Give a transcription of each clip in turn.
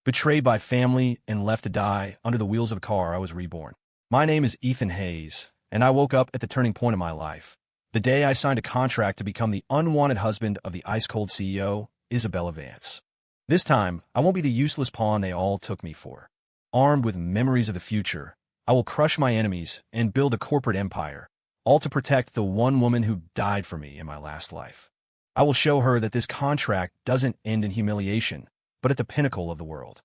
Betrayed by family and left to die under the wheels of a car, I was reborn. My name is Ethan Hayes, and I woke up at the turning point of my life. The day I signed a contract to become the unwanted husband of the ice-cold CEO, Isabella Vance. This time, I won't be the useless pawn they all took me for. Armed with memories of the future, I will crush my enemies and build a corporate empire, all to protect the one woman who died for me in my last life. I will show her that this contract doesn't end in humiliation, but at the pinnacle of the world.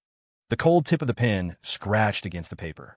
The cold tip of the pen scratched against the paper.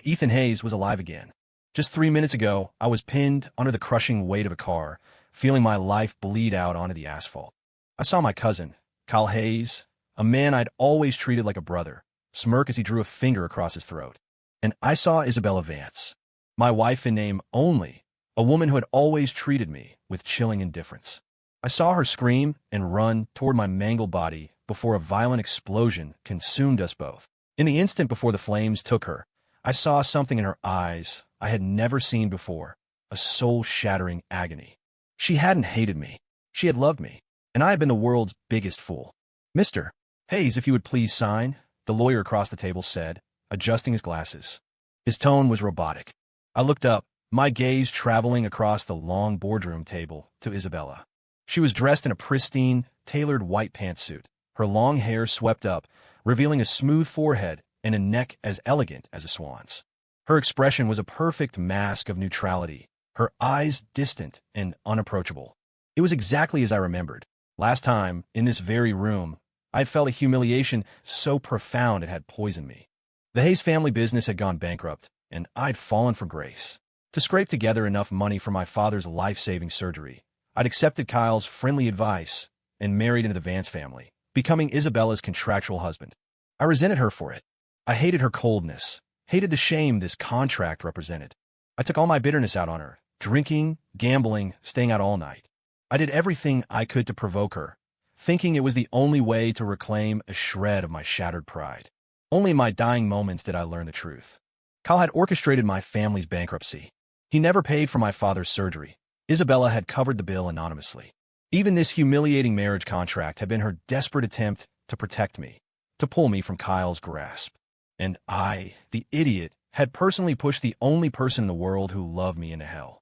Ethan Hayes, was alive again. Just 3 minutes ago, I was pinned under the crushing weight of a car, feeling my life bleed out onto the asphalt. I saw my cousin, Kyle Hayes, a man I'd always treated like a brother, smirk as he drew a finger across his throat. And I saw Isabella Vance, my wife in name only, a woman who had always treated me with chilling indifference. I saw her scream and run toward my mangled body before a violent explosion consumed us both. In the instant before the flames took her, I saw something in her eyes I had never seen before, a soul-shattering agony. She hadn't hated me. She had loved me, and I had been the world's biggest fool. "Mr. Hayes, if you would please sign," the lawyer across the table said, adjusting his glasses. His tone was robotic. I looked up, my gaze traveling across the long boardroom table to Isabella. She was dressed in a pristine, tailored white pantsuit, her long hair swept up, revealing a smooth forehead and a neck as elegant as a swan's. Her expression was a perfect mask of neutrality, her eyes distant and unapproachable. It was exactly as I remembered. Last time, in this very room, I had felt a humiliation so profound it had poisoned me. The Hayes family business had gone bankrupt, and I'd fallen from grace. To scrape together enough money for my father's life-saving surgery, I'd accepted Kyle's friendly advice and married into the Vance family, becoming Isabella's contractual husband. I resented her for it. I hated her coldness, hated the shame this contract represented. I took all my bitterness out on her, drinking, gambling, staying out all night. I did everything I could to provoke her, thinking it was the only way to reclaim a shred of my shattered pride. Only in my dying moments did I learn the truth. Kyle had orchestrated my family's bankruptcy. He never paid for my father's surgery. Isabella had covered the bill anonymously. Even this humiliating marriage contract had been her desperate attempt to protect me, to pull me from Kyle's grasp. And I, the idiot, had personally pushed the only person in the world who loved me into hell.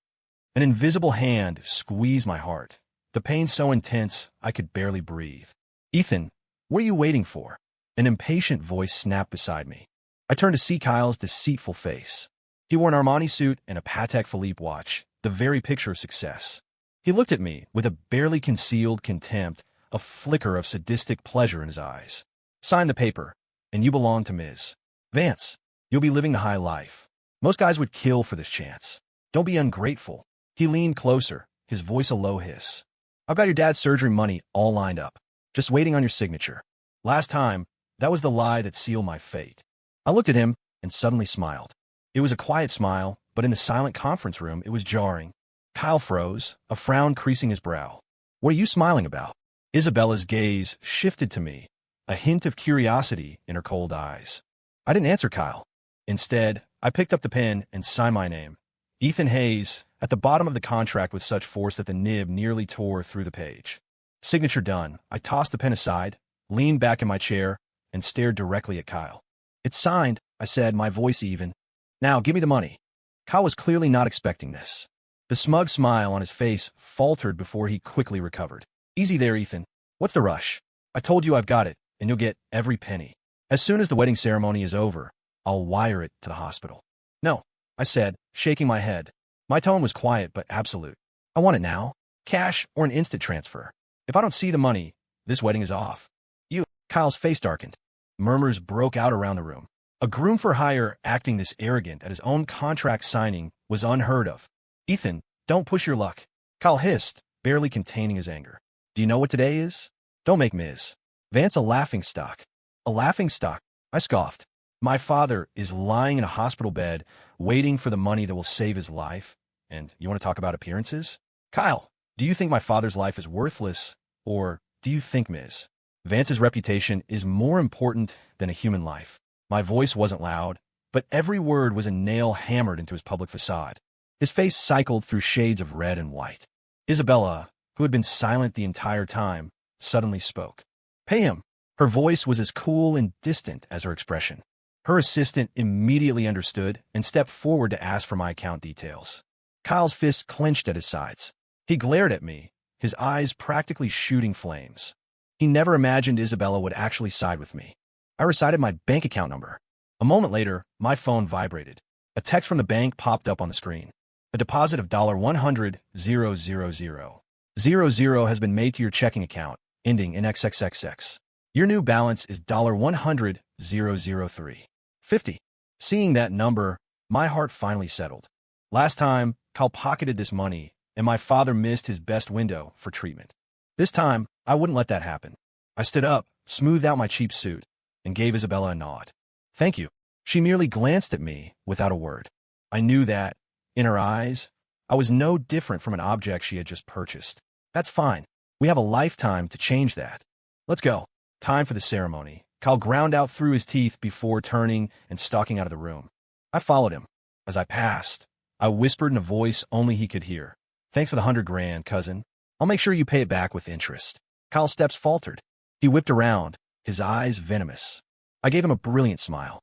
An invisible hand squeezed my heart, the pain so intense I could barely breathe. "Ethan, what are you waiting for?" An impatient voice snapped beside me. I turned to see Kyle's deceitful face. He wore an Armani suit and a Patek Philippe watch, the very picture of success. He looked at me with a barely concealed contempt, a flicker of sadistic pleasure in his eyes. "Sign the paper, and you belong to Ms. Vance. You'll be living the high life. Most guys would kill for this chance. Don't be ungrateful." He leaned closer, his voice a low hiss. "I've got your dad's surgery money all lined up, just waiting on your signature. Last time, that was the lie that sealed my fate." I looked at him and suddenly smiled. It was a quiet smile, but in the silent conference room, it was jarring. Kyle froze, a frown creasing his brow. "What are you smiling about?" Isabella's gaze shifted to me, a hint of curiosity in her cold eyes. I didn't answer Kyle. Instead, I picked up the pen and signed my name, Ethan Hayes, at the bottom of the contract with such force that the nib nearly tore through the page. Signature done, I tossed the pen aside, leaned back in my chair, and stared directly at Kyle. "It's signed," I said, my voice even. "Now, give me the money." Kyle was clearly not expecting this. The smug smile on his face faltered before he quickly recovered. "Easy there, Ethan. What's the rush? I told you I've got it, and you'll get every penny. As soon as the wedding ceremony is over, I'll wire it to the hospital." "No," I said, shaking my head. My tone was quiet but absolute. "I want it now. Cash or an instant transfer. If I don't see the money, this wedding is off." "You..." Kyle's face darkened. Murmurs broke out around the room. A groom for hire acting this arrogant at his own contract signing was unheard of. "Ethan, don't push your luck," Kyle hissed, barely containing his anger. "Do you know what today is? Don't make Ms. Vance a laughingstock." "A laughingstock?" I scoffed. "My father is lying in a hospital bed, waiting for the money that will save his life. And you want to talk about appearances? Kyle, do you think my father's life is worthless, or do you think Ms. Vance's reputation is more important than a human life?" My voice wasn't loud, but every word was a nail hammered into his public facade. His face cycled through shades of red and white. Isabella, who had been silent the entire time, suddenly spoke. "Pay him. Her voice was as cool and distant as her expression. Her assistant immediately understood and stepped forward to ask for my account details. Kyle's fists clenched at his sides. He glared at me, his eyes practically shooting flames. He never imagined Isabella would actually side with me. I recited my bank account number. A moment later, my phone vibrated. A text from the bank popped up on the screen. A deposit of $100,000 has been made to your checking account, ending in XXXX. Your new balance is $100,003.50. Seeing that number, my heart finally settled. Last time, Kyle pocketed this money, and my father missed his best window for treatment. This time, I wouldn't let that happen. I stood up, smoothed out my cheap suit, and gave Isabella a nod. Thank you. She merely glanced at me without a word. I knew that, in her eyes, I was no different from an object she had just purchased. That's fine. We have a lifetime to change that. Let's go. Time for the ceremony. Kyle ground out through his teeth before turning and stalking out of the room. I followed him. As I passed, I whispered in a voice only he could hear. Thanks for the $100,000, cousin. I'll make sure you pay it back with interest. Kyle's steps faltered. He whipped around, his eyes venomous. I gave him a brilliant smile.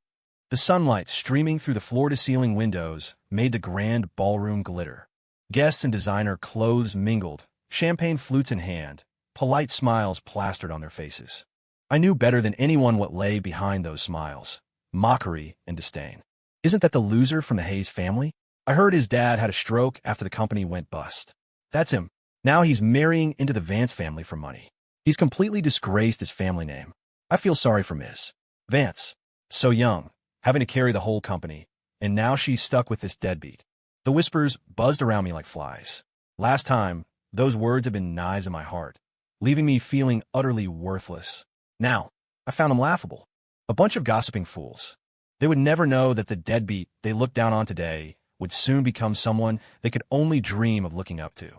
The sunlight streaming through the floor-to-ceiling windows made the grand ballroom glitter. Guests in designer clothes mingled, champagne flutes in hand, polite smiles plastered on their faces. I knew better than anyone what lay behind those smiles. Mockery and disdain. Isn't that the loser from the Hayes family? I heard his dad had a stroke after the company went bust. That's him. Now he's marrying into the Vance family for money. He's completely disgraced his family name. I feel sorry for Ms. Vance. So young, having to carry the whole company, and now she's stuck with this deadbeat. The whispers buzzed around me like flies. Last time, those words had been knives in my heart, leaving me feeling utterly worthless. Now, I found them laughable. A bunch of gossiping fools. They would never know that the deadbeat they looked down on today would soon become someone they could only dream of looking up to.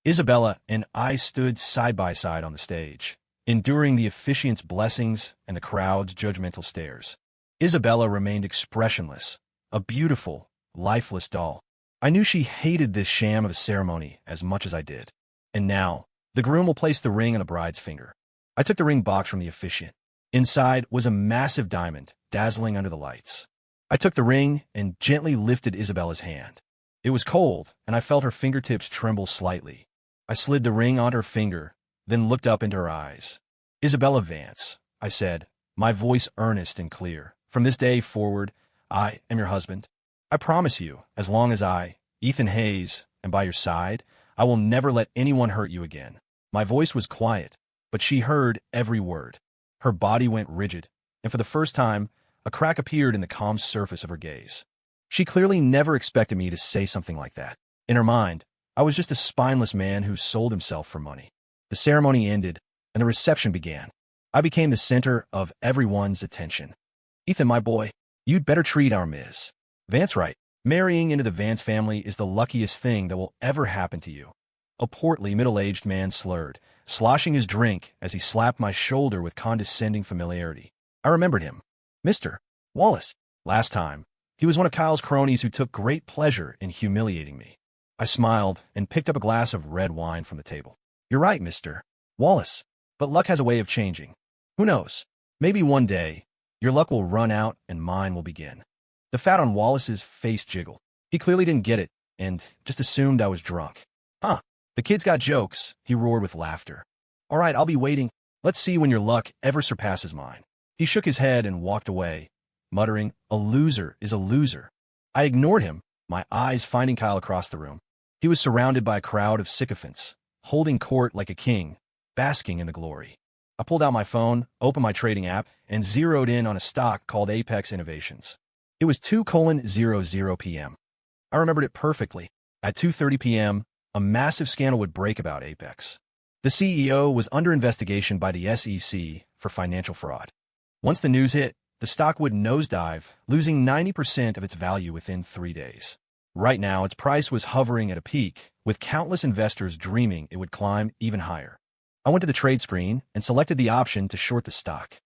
Isabella and I stood side by side on the stage, enduring the officiant's blessings and the crowd's judgmental stares. Isabella remained expressionless, a beautiful, lifeless doll. I knew she hated this sham of a ceremony as much as I did. And now, the groom will place the ring on the bride's finger. I took the ring box from the officiant. Inside was a massive diamond, dazzling under the lights. I took the ring and gently lifted Isabella's hand. It was cold, and I felt her fingertips tremble slightly. I slid the ring onto her finger, then looked up into her eyes. Isabella Vance, I said, my voice earnest and clear. From this day forward, I am your husband. I promise you, as long as I, Ethan Hayes, am by your side, I will never let anyone hurt you again. My voice was quiet, but she heard every word. Her body went rigid, and for the first time, a crack appeared in the calm surface of her gaze. She clearly never expected me to say something like that. In her mind, I was just a spineless man who sold himself for money. The ceremony ended, and the reception began. I became the center of everyone's attention. Ethan, my boy, you'd better treat our Ms. Vance right. Marrying into the Vance family is the luckiest thing that will ever happen to you. A portly, middle-aged man slurred, sloshing his drink as he slapped my shoulder with condescending familiarity. I remembered him. Mr. Wallace. Last time, he was one of Kyle's cronies who took great pleasure in humiliating me. I smiled and picked up a glass of red wine from the table. You're right, Mr. Wallace, but luck has a way of changing. Who knows? Maybe one day, your luck will run out and mine will begin. The fat on Wallace's face jiggled. He clearly didn't get it and just assumed I was drunk. Huh, the kid's got jokes, he roared with laughter. All right, I'll be waiting. Let's see when your luck ever surpasses mine. He shook his head and walked away, muttering, a loser is a loser. I ignored him, my eyes finding Kyle across the room. He was surrounded by a crowd of sycophants, holding court like a king, basking in the glory. I pulled out my phone, opened my trading app, and zeroed in on a stock called Apex Innovations. It was 2:00 p.m. I remembered it perfectly. At 2:30 p.m., a massive scandal would break about Apex. The CEO was under investigation by the SEC for financial fraud. Once the news hit, the stock would nosedive, losing 90% of its value within 3 days. Right now, its price was hovering at a peak, with countless investors dreaming it would climb even higher. I went to the trade screen and selected the option to short the stock.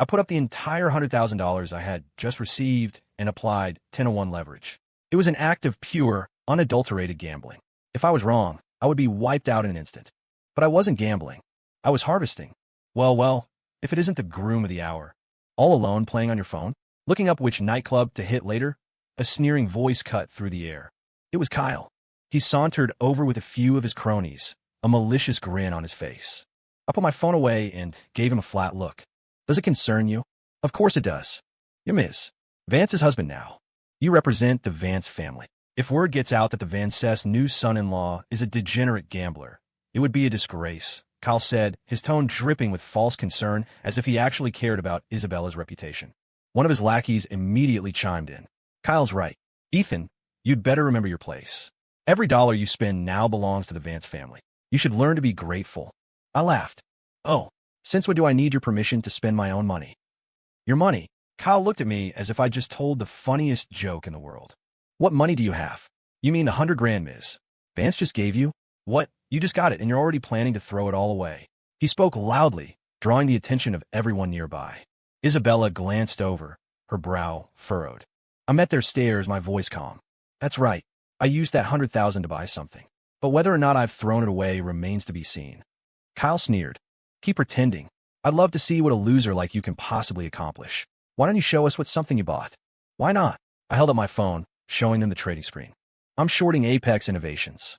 I put up the entire $100,000 I had just received and applied 10-to-1 leverage. It was an act of pure, unadulterated gambling. If I was wrong, I would be wiped out in an instant. But I wasn't gambling. I was harvesting. Well, if it isn't the groom of the hour. All alone playing on your phone, looking up which nightclub to hit later? A sneering voice cut through the air. It was Kyle. He sauntered over with a few of his cronies, a malicious grin on his face. I put my phone away and gave him a flat look. Does it concern you? Of course it does. You Ms. Vance's husband now. You represent the Vance family. If word gets out that the Vance's new son-in-law is a degenerate gambler, it would be a disgrace, Kyle said, his tone dripping with false concern as if he actually cared about Isabella's reputation. One of his lackeys immediately chimed in. Kyle's right. Ethan, you'd better remember your place. Every dollar you spend now belongs to the Vance family. You should learn to be grateful. I laughed. Oh, since when do I need your permission to spend my own money? Your money? Kyle looked at me as if I just told the funniest joke in the world. What money do you have? You mean the 100 grand, Ms. Vance just gave you? What? You just got it and you're already planning to throw it all away. He spoke loudly, drawing the attention of everyone nearby. Isabella glanced over, her brow furrowed. I met their stares, my voice calm. That's right. I used that 100,000 to buy something. But whether or not I've thrown it away remains to be seen. Kyle sneered. Keep pretending. I'd love to see what a loser like you can possibly accomplish. Why don't you show us what's something you bought? Why not? I held up my phone, showing them the trading screen. I'm shorting Apex Innovations.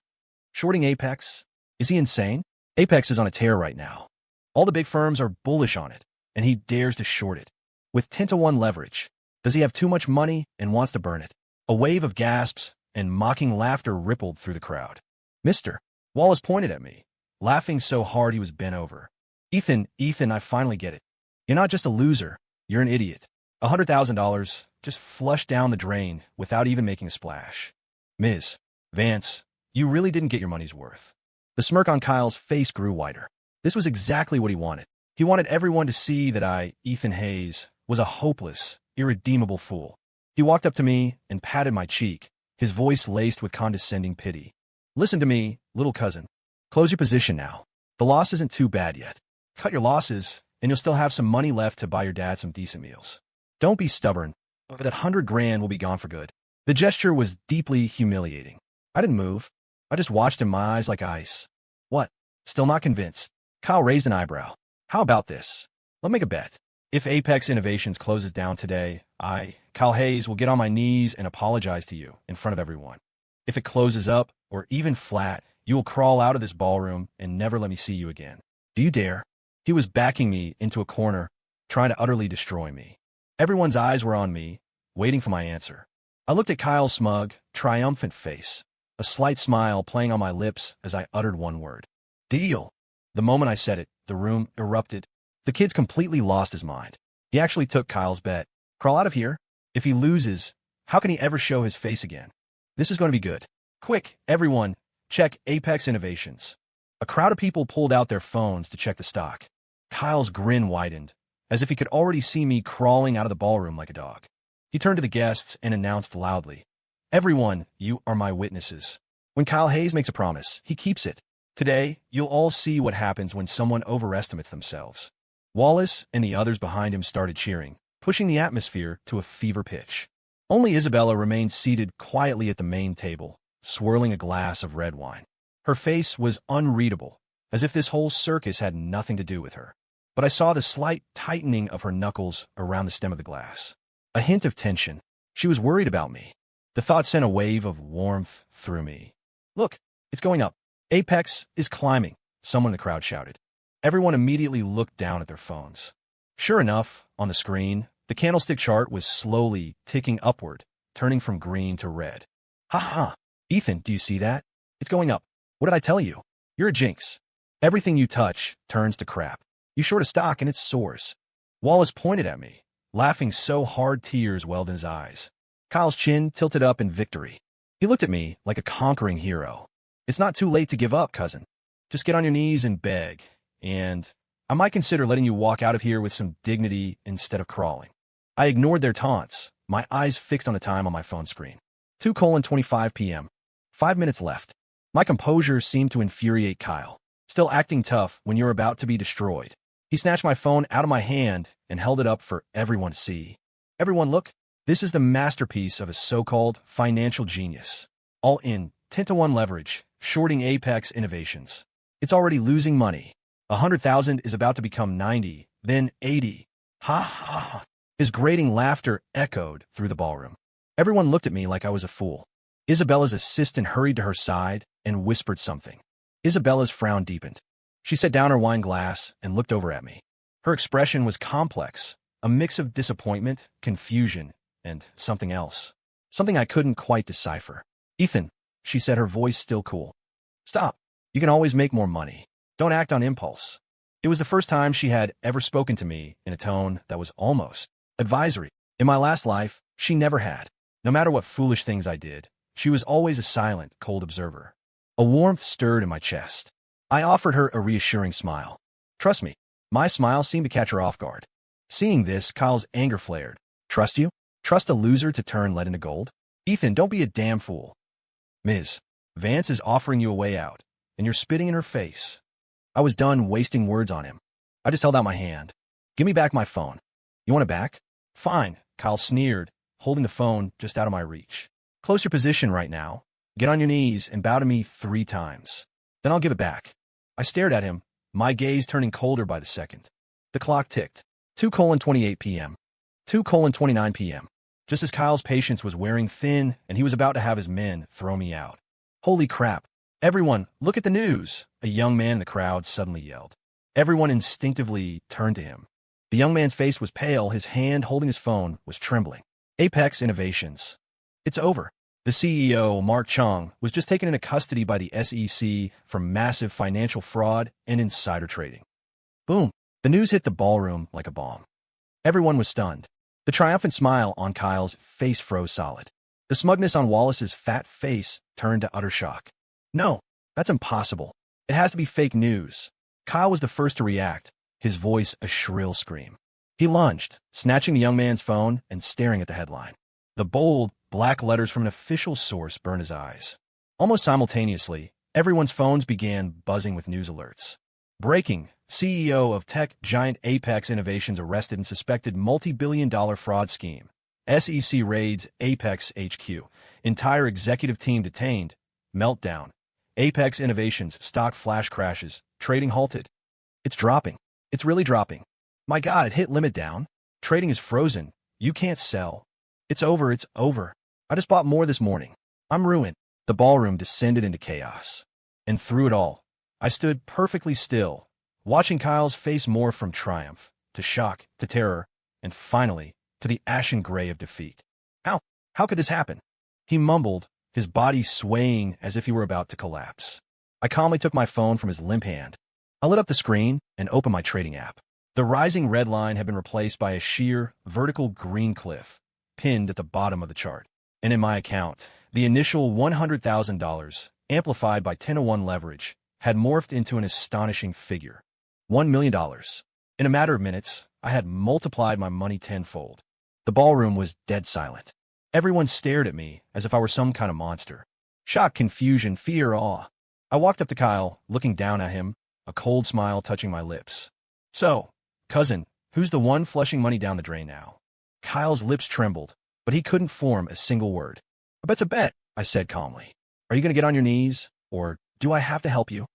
Shorting Apex? Is he insane? Apex is on a tear right now. All the big firms are bullish on it, and he dares to short it. With 10-to-1 leverage. Does he have too much money and wants to burn it? A wave of gasps and mocking laughter rippled through the crowd. Mister, Wallace pointed at me, laughing so hard he was bent over. Ethan, I finally get it. You're not just a loser, you're an idiot. $100,000 just flushed down the drain without even making a splash. Ms. Vance, you really didn't get your money's worth. The smirk on Kyle's face grew wider. This was exactly what he wanted. He wanted everyone to see that I, Ethan Hayes, was a hopeless, irredeemable fool. He walked up to me and patted my cheek, his voice laced with condescending pity. Listen to me, little cousin. Close your position now. The loss isn't too bad yet. Cut your losses, and you'll still have some money left to buy your dad some decent meals. Don't be stubborn. That 100 grand will be gone for good. The gesture was deeply humiliating. I didn't move. I just watched him, my eyes like ice. What? Still not convinced? Kyle raised an eyebrow. How about this? Let's make a bet. If Apex Innovations closes down today, Kyle Hayes, will get on my knees and apologize to you in front of everyone. If it closes up, or even flat, you will crawl out of this ballroom and never let me see you again. Do you dare? He was backing me into a corner, trying to utterly destroy me. Everyone's eyes were on me, waiting for my answer. I looked at Kyle's smug, triumphant face, a slight smile playing on my lips as I uttered one word. Deal. The moment I said it, the room erupted. The kid's completely lost his mind. He actually took Kyle's bet. Crawl out of here? If he loses, how can he ever show his face again? This is going to be good. Quick, everyone, check Apex Innovations. A crowd of people pulled out their phones to check the stock. Kyle's grin widened, as if he could already see me crawling out of the ballroom like a dog. He turned to the guests and announced loudly, Everyone, you are my witnesses. When Kyle Hayes makes a promise, he keeps it. Today, you'll all see what happens when someone overestimates themselves. Wallace and the others behind him started cheering, pushing the atmosphere to a fever pitch. Only Isabella remained seated quietly at the main table, swirling a glass of red wine. Her face was unreadable, as if this whole circus had nothing to do with her. But I saw the slight tightening of her knuckles around the stem of the glass. A hint of tension. She was worried about me. The thought sent a wave of warmth through me. Look, it's going up. Apex is climbing, someone in the crowd shouted. Everyone immediately looked down at their phones. Sure enough, on the screen, the candlestick chart was slowly ticking upward, turning from green to red. Ha ha! Ethan, do you see that? It's going up. What did I tell you? You're a jinx. Everything you touch turns to crap. You short a stock and it soars. Wallace pointed at me, laughing so hard tears welled in his eyes. Kyle's chin tilted up in victory. He looked at me like a conquering hero. It's not too late to give up, cousin. Just get on your knees and beg, and I might consider letting you walk out of here with some dignity instead of crawling. I ignored their taunts, my eyes fixed on the time on my phone screen. 2:25 p.m. 5 minutes left. My composure seemed to infuriate Kyle. Still acting tough when you're about to be destroyed. He snatched my phone out of my hand and held it up for everyone to see. Everyone look, this is the masterpiece of a so-called financial genius. All in, 10-to-1 leverage, shorting Apex Innovations. It's already losing money. 100,000 is about to become 90, then 80. Ha ha ha. His grating laughter echoed through the ballroom. Everyone looked at me like I was a fool. Isabella's assistant hurried to her side and whispered something. Isabella's frown deepened. She set down her wine glass and looked over at me. Her expression was complex, a mix of disappointment, confusion, and something else. Something I couldn't quite decipher. Ethan, she said, her voice still cool. Stop. You can always make more money. Don't act on impulse. It was the first time she had ever spoken to me in a tone that was almost advisory. In my last life, she never had. No matter what foolish things I did, she was always a silent, cold observer. A warmth stirred in my chest. I offered her a reassuring smile. Trust me. My smile seemed to catch her off guard. Seeing this, Kyle's anger flared. Trust you? Trust a loser to turn lead into gold? Ethan, don't be a damn fool. Ms. Vance is offering you a way out, and you're spitting in her face. I was done wasting words on him. I just held out my hand. Give me back my phone. You want it back? Fine, Kyle sneered, holding the phone just out of my reach. Close your position right now. Get on your knees and bow to me 3 times. Then I'll give it back. I stared at him, my gaze turning colder by the second. The clock ticked. 2:28 p.m. 2:29 p.m. Just as Kyle's patience was wearing thin and he was about to have his men throw me out. Holy crap. Everyone, look at the news, a young man in the crowd suddenly yelled. Everyone instinctively turned to him. The young man's face was pale, his hand holding his phone was trembling. Apex Innovations. It's over. The CEO, Mark Chung, was just taken into custody by the SEC for massive financial fraud and insider trading. Boom. The news hit the ballroom like a bomb. Everyone was stunned. The triumphant smile on Kyle's face froze solid. The smugness on Wallace's fat face turned to utter shock. No, that's impossible. It has to be fake news. Kyle was the first to react, his voice a shrill scream. He lunged, snatching the young man's phone and staring at the headline. The bold, black letters from an official source burned his eyes. Almost simultaneously, everyone's phones began buzzing with news alerts. Breaking, CEO of tech giant Apex Innovations arrested in suspected multi-billion-dollar fraud scheme. SEC raids Apex HQ. Entire executive team detained. Meltdown. Apex Innovations stock flash crashes. Trading halted. It's dropping. It's really dropping. My God, it hit limit down. Trading is frozen. You can't sell. It's over. It's over. I just bought more this morning. I'm ruined. The ballroom descended into chaos. And through it all, I stood perfectly still, watching Kyle's face morph from triumph, to shock, to terror, and finally, to the ashen gray of defeat. How could this happen? He mumbled, his body swaying as if he were about to collapse. I calmly took my phone from his limp hand. I lit up the screen and opened my trading app. The rising red line had been replaced by a sheer, vertical green cliff, pinned at the bottom of the chart. And in my account, the initial $100,000, amplified by 10-to-1 leverage, had morphed into an astonishing figure. $1 million. In a matter of minutes, I had multiplied my money tenfold. The ballroom was dead silent. Everyone stared at me as if I were some kind of monster. Shock, confusion, fear, awe. I walked up to Kyle, looking down at him, a cold smile touching my lips. So, cousin, who's the one flushing money down the drain now? Kyle's lips trembled, but he couldn't form a single word. I bet's a bet, I said calmly. Are you going to get on your knees, or do I have to help you?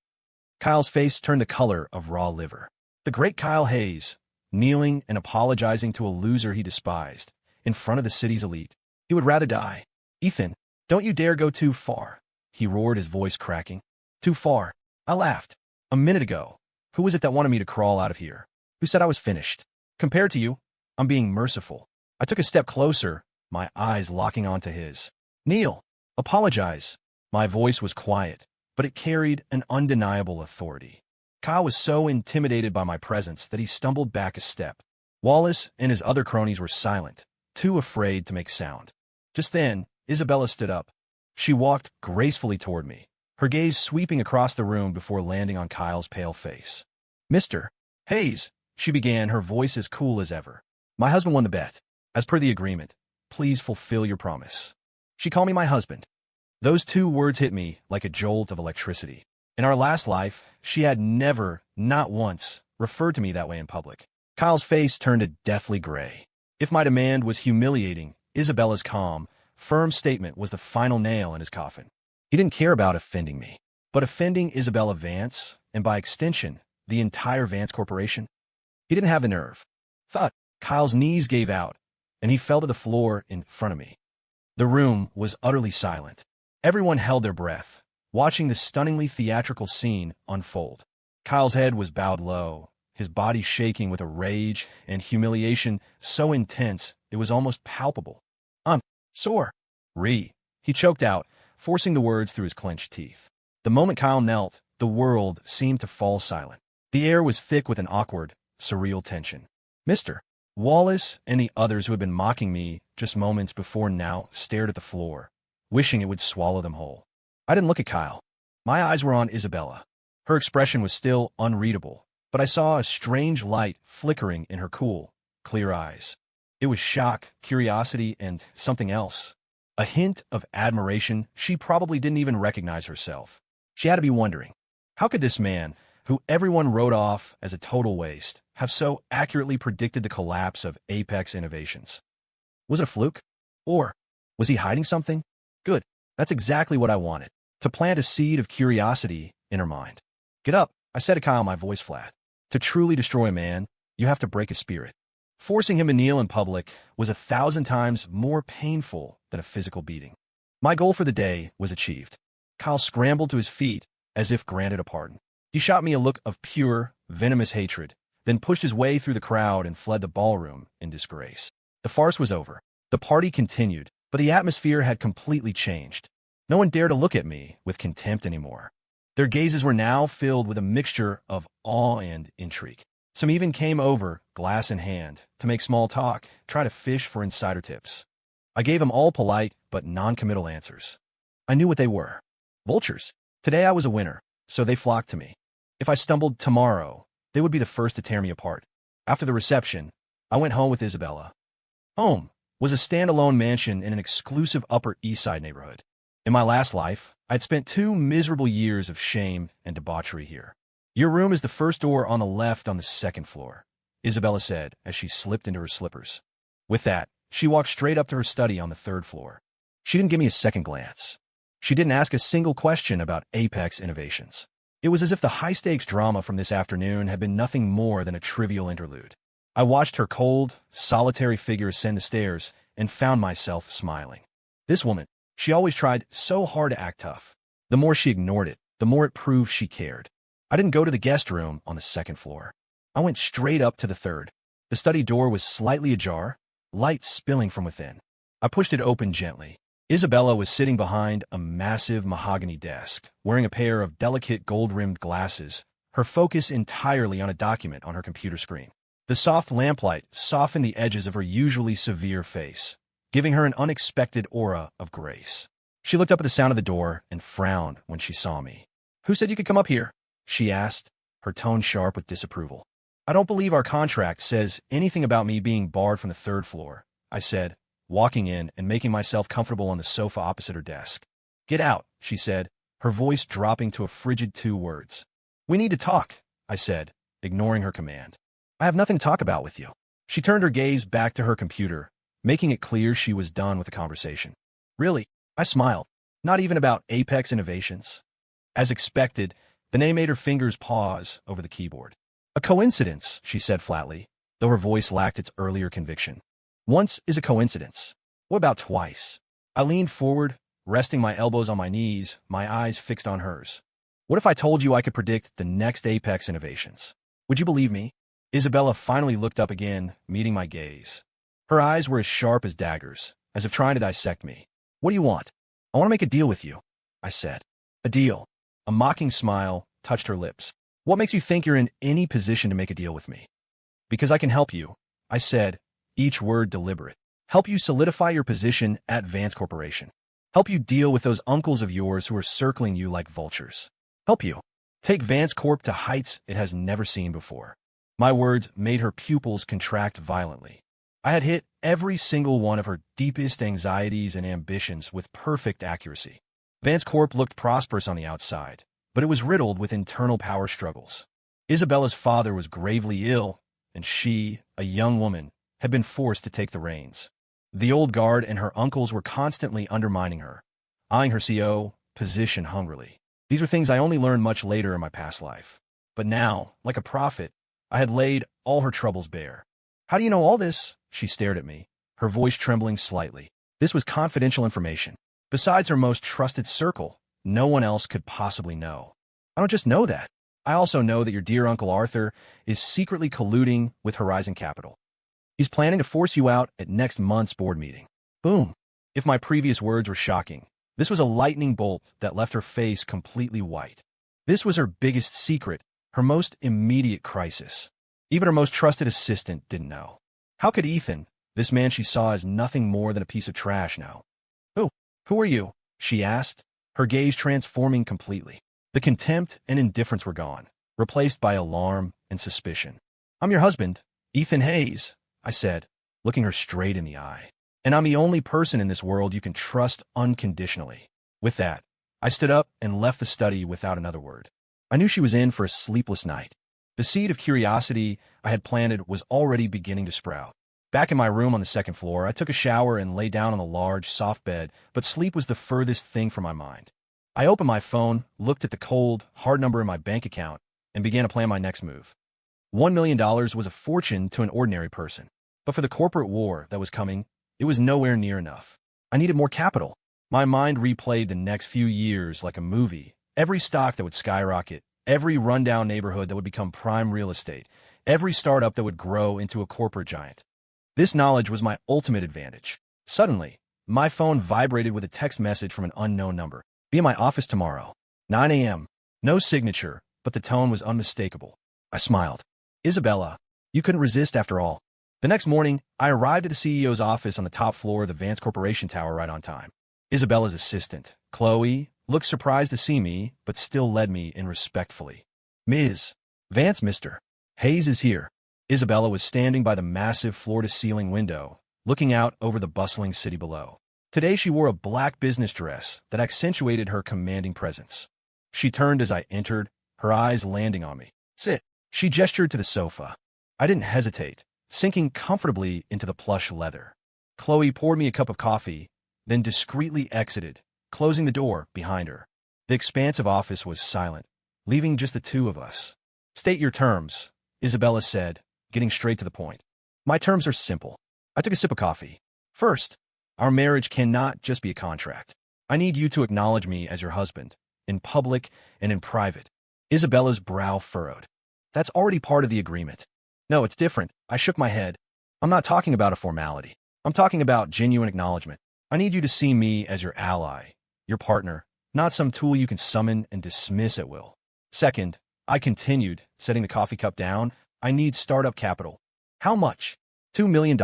Kyle's face turned the color of raw liver. The great Kyle Hayes, kneeling and apologizing to a loser he despised, in front of the city's elite. He would rather die. Ethan, don't you dare go too far, he roared, his voice cracking. Too far. I laughed. A minute ago, who was it that wanted me to crawl out of here? Who said I was finished? Compared to you, I'm being merciful. I took a step closer, my eyes locking onto his. Kneel. Apologize. My voice was quiet, but it carried an undeniable authority. Kyle was so intimidated by my presence that he stumbled back a step. Wallace and his other cronies were silent, too afraid to make sound. Just then, Isabella stood up. She walked gracefully toward me, her gaze sweeping across the room before landing on Kyle's pale face. Mr. Hayes, she began, her voice as cool as ever. My husband won the bet. As per the agreement, please fulfill your promise. She called me my husband. Those 2 words hit me like a jolt of electricity. In our last life, she had never, not once, referred to me that way in public. Kyle's face turned a deathly gray. If my demand was humiliating, Isabella's calm, firm statement was the final nail in his coffin. He didn't care about offending me, but offending Isabella Vance, and by extension, the entire Vance Corporation. He didn't have the nerve. Thud. Kyle's knees gave out, and he fell to the floor in front of me. The room was utterly silent. Everyone held their breath, watching this stunningly theatrical scene unfold. Kyle's head was bowed low, his body shaking with a rage and humiliation so intense it was almost palpable. I'm sore. He choked out, forcing the words through his clenched teeth. The moment Kyle knelt, the world seemed to fall silent. The air was thick with an awkward, surreal tension. Mr. Wallace and the others who had been mocking me just moments before now stared at the floor, wishing it would swallow them whole. I didn't look at Kyle. My eyes were on Isabella. Her expression was still unreadable, but I saw a strange light flickering in her cool, clear eyes. It was shock, curiosity, and something else. A hint of admiration she probably didn't even recognize herself. She had to be wondering, how could this man, who everyone wrote off as a total waste, have so accurately predicted the collapse of Apex Innovations? Was it a fluke? Or was he hiding something? Good. That's exactly what I wanted, to plant a seed of curiosity in her mind. Get up, I said to Kyle, my voice flat. To truly destroy a man, you have to break his spirit. Forcing him to kneel in public was 1,000 times more painful than a physical beating. My goal for the day was achieved. Kyle scrambled to his feet as if granted a pardon. He shot me a look of pure, venomous hatred, then pushed his way through the crowd and fled the ballroom in disgrace. The farce was over. The party continued, but the atmosphere had completely changed. No one dared to look at me with contempt anymore. Their gazes were now filled with a mixture of awe and intrigue. Some even came over, glass in hand, to make small talk, try to fish for insider tips. I gave them all polite but non-committal answers. I knew what they were. Vultures. Today I was a winner, so they flocked to me. If I stumbled tomorrow, they would be the first to tear me apart. After the reception, I went home with Isabella. Home was a standalone mansion in an exclusive Upper East Side neighborhood. In my last life, I'd spent 2 miserable years of shame and debauchery here. Your room is the first door on the left on the 2nd floor, Isabella said as she slipped into her slippers. With that, she walked straight up to her study on the 3rd floor. She didn't give me a second glance. She didn't ask a single question about Apex Innovations. It was as if the high-stakes drama from this afternoon had been nothing more than a trivial interlude. I watched her cold, solitary figure ascend the stairs and found myself smiling. This woman, she always tried so hard to act tough. The more she ignored it, the more it proved she cared. I didn't go to the guest room on the 2nd floor. I went straight up to the 3rd. The study door was slightly ajar, light spilling from within. I pushed it open gently. Isabella was sitting behind a massive mahogany desk, wearing a pair of delicate gold-rimmed glasses, her focus entirely on a document on her computer screen. The soft lamplight softened the edges of her usually severe face, giving her an unexpected aura of grace. She looked up at the sound of the door and frowned when she saw me. "Who said you could come up here?" she asked, her tone sharp with disapproval. "I don't believe our contract says anything about me being barred from the 3rd floor," I said, walking in and making myself comfortable on the sofa opposite her desk. "Get out," she said, her voice dropping to a frigid 2 words. "We need to talk," I said, ignoring her command. "I have nothing to talk about with you." She turned her gaze back to her computer, making it clear she was done with the conversation. "Really?" I smiled. "Not even about Apex Innovations?" As expected, the name made her fingers pause over the keyboard. "A coincidence," she said flatly, though her voice lacked its earlier conviction. "Once is a coincidence. What about twice?" I leaned forward, resting my elbows on my knees, my eyes fixed on hers. "What if I told you I could predict the next Apex Innovations? Would you believe me?" Isabella finally looked up again, meeting my gaze. Her eyes were as sharp as daggers, as if trying to dissect me. "What do you want?" "I want to make a deal with you," I said. "A deal?" A mocking smile touched her lips. "What makes you think you're in any position to make a deal with me?" "Because I can help you," I said, each word deliberate. "Help you solidify your position at Vance Corporation. Help you deal with those uncles of yours who are circling you like vultures. Help you take Vance Corp to heights it has never seen before." My words made her pupils contract violently. I had hit every single one of her deepest anxieties and ambitions with perfect accuracy. Vance Corp looked prosperous on the outside, but it was riddled with internal power struggles. Isabella's father was gravely ill, and she, a young woman, had been forced to take the reins. The old guard and her uncles were constantly undermining her, eyeing her CO position hungrily. These were things I only learned much later in my past life. But now, like a prophet, I had laid all her troubles bare. How do you know all this? She stared at me, her voice trembling slightly. This was confidential information. Besides her most trusted circle, no one else could possibly know. I don't just know that. I also know that your dear Uncle Arthur is secretly colluding with Horizon Capital. He's planning to force you out at next month's board meeting. Boom. If my previous words were shocking, this was a lightning bolt that left her face completely white. This was her biggest secret, her most immediate crisis. Even her most trusted assistant didn't know. How could Ethan, this man she saw as nothing more than a piece of trash, know? Who are you? She asked, her gaze transforming completely. The contempt and indifference were gone, replaced by alarm and suspicion. I'm your husband, Ethan Hayes, I said, looking her straight in the eye. And I'm the only person in this world you can trust unconditionally. With that, I stood up and left the study without another word. I knew she was in for a sleepless night. The seed of curiosity I had planted was already beginning to sprout. Back in my room on the second floor, I took a shower and lay down on a large, soft bed, but sleep was the furthest thing from my mind. I opened my phone, looked at the cold, hard number in my bank account, and began to plan my next move. $1 million was a fortune to an ordinary person. But for the corporate war that was coming, it was nowhere near enough. I needed more capital. My mind replayed the next few years like a movie. Every stock that would skyrocket, every rundown neighborhood that would become prime real estate, every startup that would grow into a corporate giant. This knowledge was my ultimate advantage. Suddenly, my phone vibrated with a text message from an unknown number. Be in my office tomorrow, 9 a.m. No signature, but the tone was unmistakable. I smiled. Isabella, you couldn't resist after all. The next morning, I arrived at the CEO's office on the top floor of the Vance Corporation Tower right on time. Isabella's assistant, Chloe, looked surprised to see me, but still led me in respectfully. Ms. Vance, Mr. Hayes is here. Isabella was standing by the massive floor-to-ceiling window, looking out over the bustling city below. Today she wore a black business dress that accentuated her commanding presence. She turned as I entered, her eyes landing on me. Sit. She gestured to the sofa. I didn't hesitate, sinking comfortably into the plush leather. Chloe poured me a cup of coffee, then discreetly exited, closing the door behind her. The expansive office was silent, leaving just the two of us. State your terms, Isabella said, getting straight to the point. My terms are simple. I took a sip of coffee. First, our marriage cannot just be a contract. I need you to acknowledge me as your husband, in public and in private. Isabella's brow furrowed. That's already part of the agreement. No, it's different. I shook my head. I'm not talking about a formality. I'm talking about genuine acknowledgement. I need you to see me as your ally, your partner, not some tool you can summon and dismiss at will. Second, I continued, setting the coffee cup down, I need startup capital. How much? $2 million.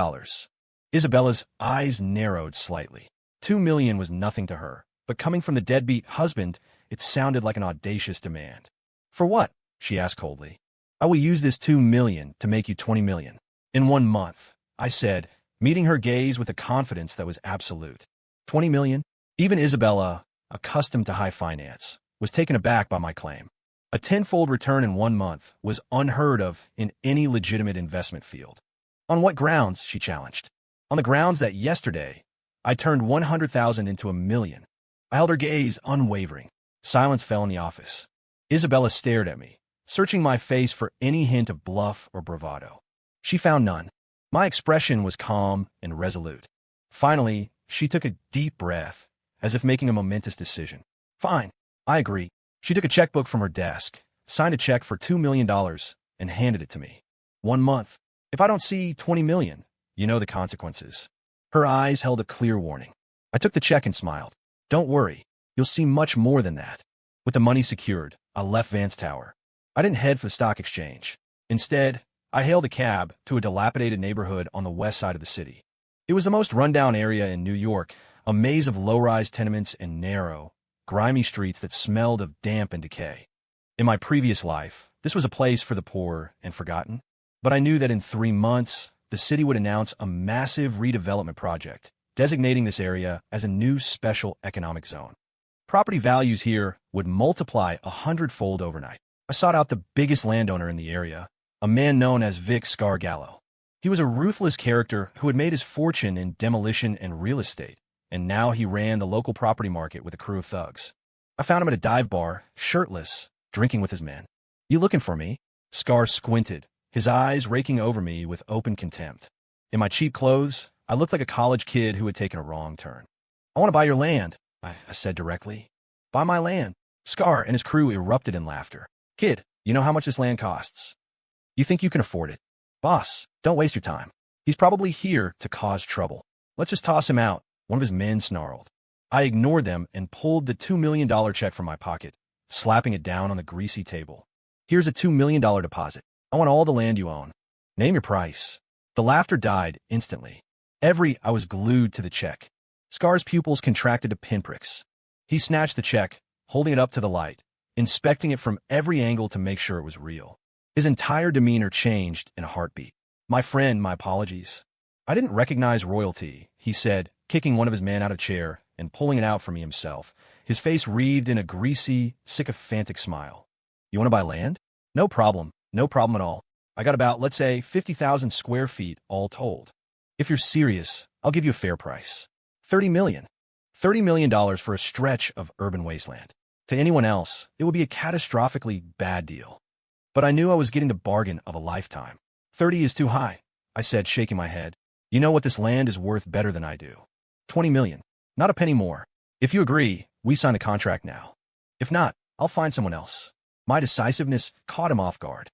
Isabella's eyes narrowed slightly. $2 million was nothing to her, but coming from the deadbeat husband, it sounded like an audacious demand. For what? She asked coldly. I will use this $2 million to make you $20 million. In 1 month, I said, meeting her gaze with a confidence that was absolute. $20 million? Even Isabella, accustomed to high finance, was taken aback by my claim. A tenfold return in 1 month was unheard of in any legitimate investment field. On what grounds? She challenged. On the grounds that yesterday, I turned 100,000 into $1 million. I held her gaze unwavering. Silence fell in the office. Isabella stared at me, searching my face for any hint of bluff or bravado. She found none. My expression was calm and resolute. Finally, she took a deep breath, as if making a momentous decision. Fine, I agree. She took a checkbook from her desk, signed a check for $2 million, and handed it to me. 1 month. If I don't see $20 million, you know the consequences. Her eyes held a clear warning. I took the check and smiled. Don't worry, you'll see much more than that. With the money secured, I left Vance Tower. I didn't head for the stock exchange. Instead, I hailed a cab to a dilapidated neighborhood on the west side of the city. It was the most rundown area in New York, a maze of low-rise tenements and narrow, grimy streets that smelled of damp and decay. In my previous life, this was a place for the poor and forgotten. But I knew that in 3 months, the city would announce a massive redevelopment project, designating this area as a new special economic zone. Property values here would multiply 100-fold overnight. I sought out the biggest landowner in the area, a man known as Vic Scargallo. He was a ruthless character who had made his fortune in demolition and real estate, and now he ran the local property market with a crew of thugs. I found him at a dive bar, shirtless, drinking with his men. You looking for me? Scar squinted, his eyes raking over me with open contempt. In my cheap clothes, I looked like a college kid who had taken a wrong turn. I want to buy your land, I said directly. Buy my land. Scar and his crew erupted in laughter. Kid, you know how much this land costs? You think you can afford it? Boss, don't waste your time. He's probably here to cause trouble. Let's just toss him out, one of his men snarled. I ignored them and pulled the $2 million check from my pocket, slapping it down on the greasy table. Here's a $2 million deposit. I want all the land you own. Name your price. The laughter died instantly. I was glued to the check. Scar's pupils contracted to pinpricks. He snatched the check, holding it up to the light, inspecting it from every angle to make sure it was real. His entire demeanor changed in a heartbeat. My friend, my apologies. I didn't recognize royalty, he said, kicking one of his men out of a chair and pulling it out for me himself, his face wreathed in a greasy, sycophantic smile. You want to buy land? No problem at all. I got about, let's say, 50,000 square feet all told. If you're serious, I'll give you a fair price. $30 million. $30 million for a stretch of urban wasteland. To anyone else, it would be a catastrophically bad deal. But I knew I was getting the bargain of a lifetime. 30 is too high, I said, shaking my head. You know what this land is worth better than I do. 20 million. Not a penny more. If you agree, we sign the contract now. If not, I'll find someone else. My decisiveness caught him off guard.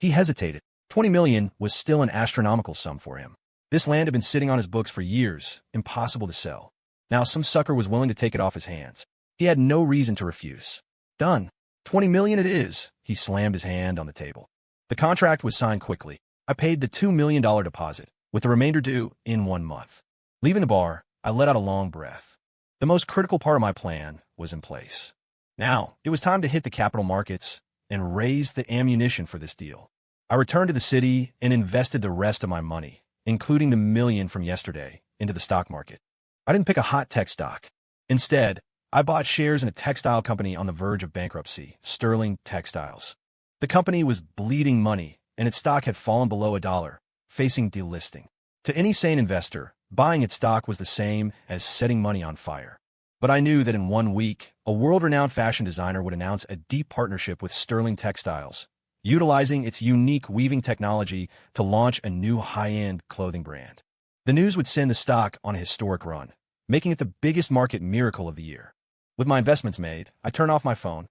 He hesitated. 20 million was still an astronomical sum for him. This land had been sitting on his books for years, impossible to sell. Now some sucker was willing to take it off his hands. He had no reason to refuse. Done. 20 million it is. He slammed his hand on the table. The contract was signed quickly. I paid the $2 million deposit, with the remainder due in 1 month. Leaving the bar, I let out a long breath. The most critical part of my plan was in place. Now, it was time to hit the capital markets and raise the ammunition for this deal. I returned to the city and invested the rest of my money, including the million from yesterday, into the stock market. I didn't pick a hot tech stock. Instead, I bought shares in a textile company on the verge of bankruptcy, Sterling Textiles. The company was bleeding money, and its stock had fallen below $1, facing delisting. To any sane investor, buying its stock was the same as setting money on fire. But I knew that in 1 week, a world-renowned fashion designer would announce a deep partnership with Sterling Textiles, utilizing its unique weaving technology to launch a new high-end clothing brand. The news would send the stock on a historic run, making it the biggest market miracle of the year. With my investments made, I turned off my phone.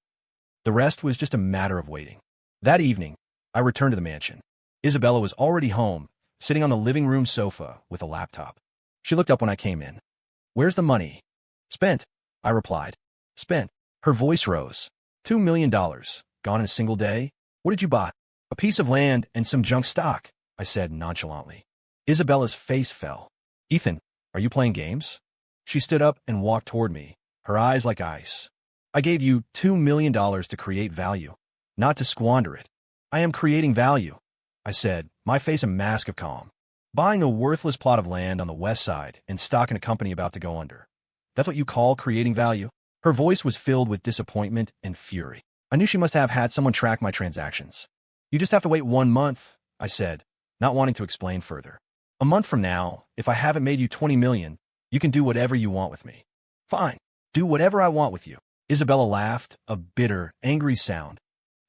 The rest was just a matter of waiting. That evening, I returned to the mansion. Isabella was already home, sitting on the living room sofa with a laptop. She looked up when I came in. Where's the money? Spent, I replied. Spent. Her voice rose. $2 million. Gone in a single day? What did you buy? A piece of land and some junk stock, I said nonchalantly. Isabella's face fell. Ethan, are you playing games? She stood up and walked toward me, her eyes like ice. I gave you $2 million to create value, not to squander it. I am creating value, I said, my face a mask of calm. Buying a worthless plot of land on the west side and stock in a company about to go under. That's what you call creating value? Her voice was filled with disappointment and fury. I knew she must have had someone track my transactions. You just have to wait 1 month, I said, not wanting to explain further. A month from now, if I haven't made you 20 million, you can do whatever you want with me. Fine, do whatever I want with you. Isabella laughed, a bitter, angry sound.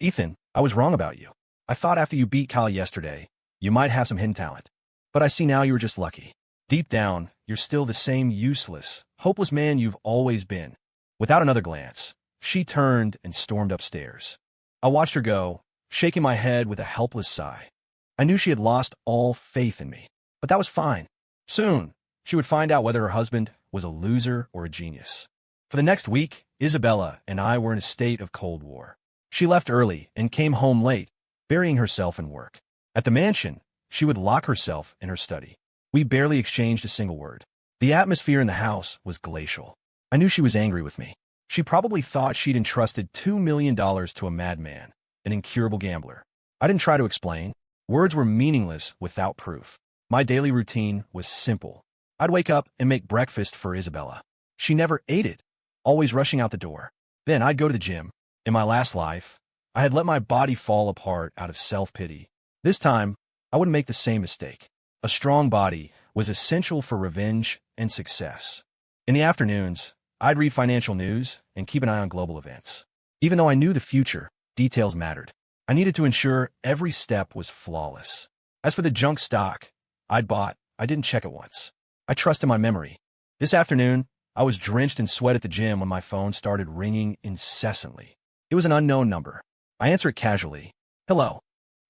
Ethan, I was wrong about you. I thought after you beat Kyle yesterday, you might have some hidden talent. But I see now you were just lucky. Deep down, you're still the same useless, hopeless man you've always been. Without another glance, she turned and stormed upstairs. I watched her go, shaking my head with a helpless sigh. I knew she had lost all faith in me, but that was fine. Soon, she would find out whether her husband was a loser or a genius. For the next week, Isabella and I were in a state of Cold War. She left early and came home late, burying herself in work. At the mansion, she would lock herself in her study. We barely exchanged a single word. The atmosphere in the house was glacial. I knew she was angry with me. She probably thought she'd entrusted $2 million to a madman, an incurable gambler. I didn't try to explain. Words were meaningless without proof. My daily routine was simple. I'd wake up and make breakfast for Isabella. She never ate it, always rushing out the door. Then I'd go to the gym. In my last life, I had let my body fall apart out of self-pity. This time, I wouldn't make the same mistake. A strong body was essential for revenge and success. In the afternoons, I'd read financial news and keep an eye on global events. Even though I knew the future, details mattered. I needed to ensure every step was flawless. As for the junk stock I'd bought, I didn't check it once. I trusted my memory. This afternoon, I was drenched in sweat at the gym when my phone started ringing incessantly. It was an unknown number. I answered it casually. Hello.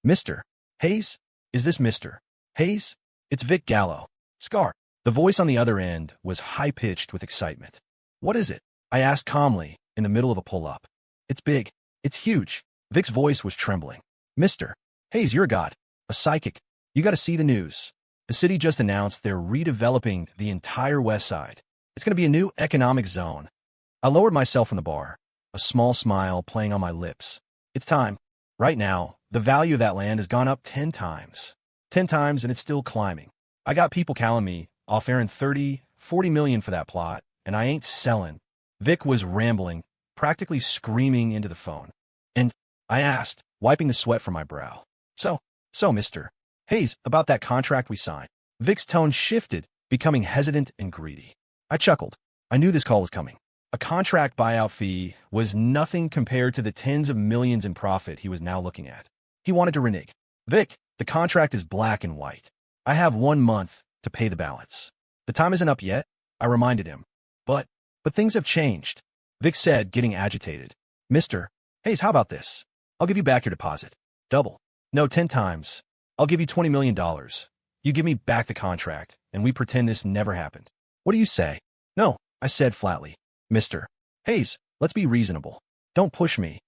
Mr. Hayes? Is this Mr. Hayes? It's Vic Gallo. Scar. The voice on the other end was high-pitched with excitement. What is it? I asked calmly, in the middle of a pull-up. It's big. It's huge. Vic's voice was trembling. Mr. Hayes, you're a god. A psychic. You gotta see the news. The city just announced they're redeveloping the entire west side. It's gonna be a new economic zone. I lowered myself from the bar, a small smile playing on my lips. It's time. Right now, the value of that land has gone up 10 times. 10 times, and it's still climbing. I got people calling me, off-airing 30, 40 million for that plot, and I ain't selling. Vic was rambling, practically screaming into the phone. And I asked, wiping the sweat from my brow. So, Mr. Hayes, about that contract we signed. Vic's tone shifted, becoming hesitant and greedy. I chuckled. I knew this call was coming. A contract buyout fee was nothing compared to the tens of millions in profit he was now looking at. He wanted to renege. Vic, the contract is black and white. I have 1 month to pay the balance. The time isn't up yet, I reminded him. But things have changed, Vic said, getting agitated. Mr. Hayes, how about this? I'll give you back your deposit. Double. No, 10 times. I'll give you $20 million. You give me back the contract, and we pretend this never happened. What do you say? No, I said flatly. Mr. Hayes, let's be reasonable. Don't push me.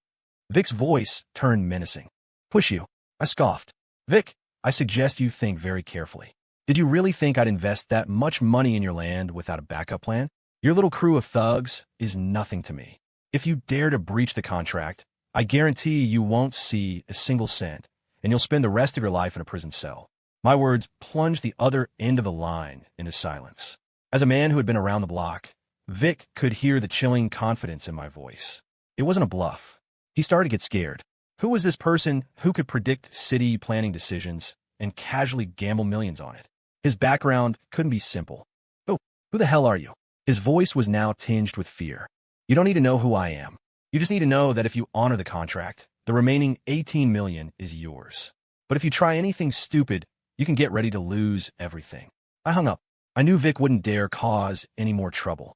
Vic's voice turned menacing. Push you? I scoffed. Vic, I suggest you think very carefully. Did you really think I'd invest that much money in your land without a backup plan? Your little crew of thugs is nothing to me. If you dare to breach the contract, I guarantee you won't see a single cent, and you'll spend the rest of your life in a prison cell. My words plunged the other end of the line into silence. As a man who had been around the block, Vic could hear the chilling confidence in my voice. It wasn't a bluff. He started to get scared. Who was this person who could predict city planning decisions and casually gamble millions on it? His background couldn't be simple. Oh, who the hell are you? His voice was now tinged with fear. You don't need to know who I am. You just need to know that if you honor the contract, the remaining 18 million is yours. But if you try anything stupid, you can get ready to lose everything. I hung up. I knew Vic wouldn't dare cause any more trouble.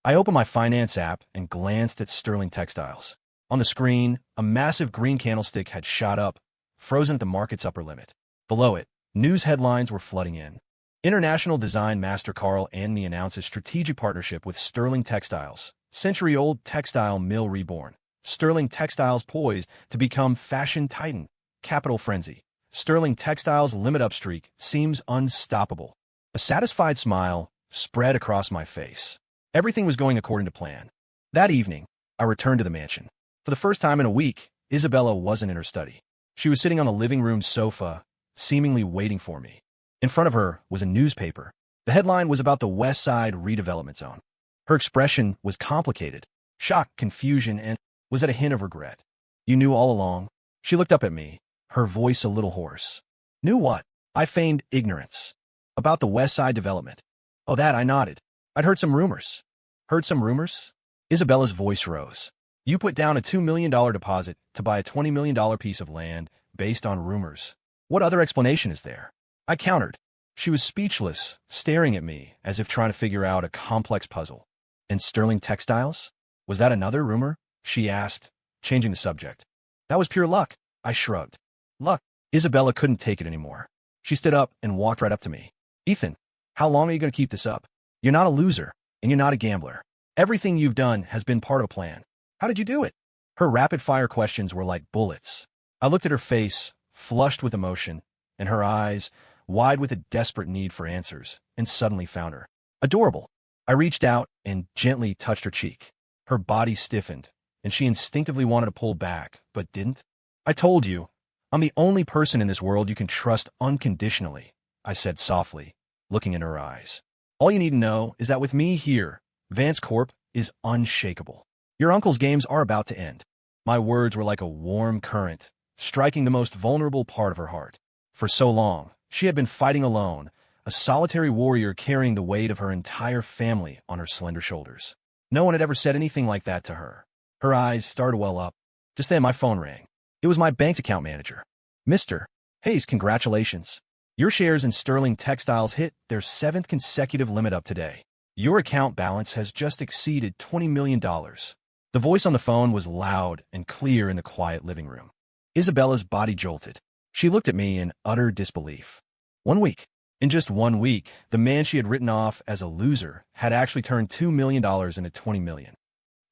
I opened my finance app and glanced at Sterling Textiles. On the screen, a massive green candlestick had shot up, frozen at the market's upper limit. Below it, news headlines were flooding in. International design master Carl Anthony announces strategic partnership with Sterling Textiles, century-old textile mill Reborn. Sterling Textiles poised to become fashion titan. Capital frenzy. Sterling Textiles' limit-up streak seems unstoppable. A satisfied smile spread across my face. Everything was going according to plan. That evening, I returned to the mansion. For the first time in a week, Isabella wasn't in her study. She was sitting on the living room sofa, seemingly waiting for me. In front of her was a newspaper. The headline was about the West Side redevelopment zone. Her expression was complicated. Shock, confusion, and was it a hint of regret? You knew all along? She looked up at me, her voice a little hoarse. Knew what? I feigned ignorance. About the West Side development. Oh, that, I nodded. I'd heard some rumors. Heard some rumors? Isabella's voice rose. You put down a $2 million deposit to buy a $20 million piece of land based on rumors. What other explanation is there? I countered. She was speechless, staring at me as if trying to figure out a complex puzzle. And Sterling Textiles? Was that another rumor? She asked, changing the subject. That was pure luck. I shrugged. Luck? Isabella couldn't take it anymore. She stood up and walked right up to me. Ethan, how long are you going to keep this up? You're not a loser, and you're not a gambler. Everything you've done has been part of a plan. How did you do it? Her rapid-fire questions were like bullets. I looked at her face, flushed with emotion, and her eyes, wide with a desperate need for answers, and suddenly found her. Adorable. I reached out and gently touched her cheek. Her body stiffened, and she instinctively wanted to pull back, but didn't. I told you, I'm the only person in this world you can trust unconditionally, I said softly, looking in her eyes. All you need to know is that with me here, Vance Corp is unshakable. Your uncle's games are about to end. My words were like a warm current, striking the most vulnerable part of her heart. For so long, she had been fighting alone, a solitary warrior carrying the weight of her entire family on her slender shoulders. No one had ever said anything like that to her. Her eyes started to well up. Just then my phone rang. It was my bank account manager. Mr. Hayes, congratulations. Your shares in Sterling Textiles hit their 7th consecutive limit up today. Your account balance has just exceeded $20 million. The voice on the phone was loud and clear in the quiet living room. Isabella's body jolted. She looked at me in utter disbelief. 1 week. In just 1 week, the man she had written off as a loser had actually turned $2 million into $20 million.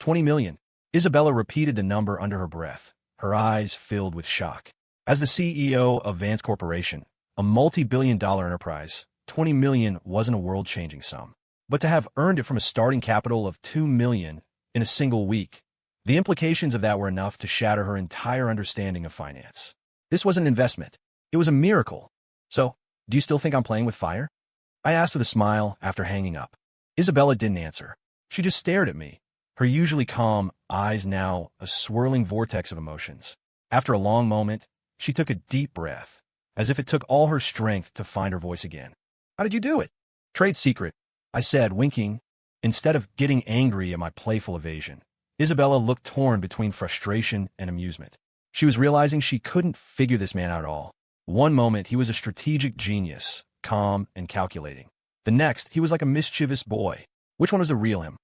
20 million. Isabella repeated the number under her breath, her eyes filled with shock. As the CEO of Vance Corporation, a multi-billion-dollar enterprise, 20 million wasn't a world-changing sum. But to have earned it from a starting capital of 2 million in a single week, the implications of that were enough to shatter her entire understanding of finance. This was an investment. It was a miracle. So, do you still think I'm playing with fire? I asked with a smile after hanging up. Isabella didn't answer. She just stared at me, her usually calm eyes now a swirling vortex of emotions. After a long moment, she took a deep breath, as if it took all her strength to find her voice again. How did you do it? Trade secret, I said, winking. Instead of getting angry at my playful evasion, Isabella looked torn between frustration and amusement. She was realizing she couldn't figure this man out at all. One moment, he was a strategic genius, calm and calculating. The next, he was like a mischievous boy. Which one was the real him?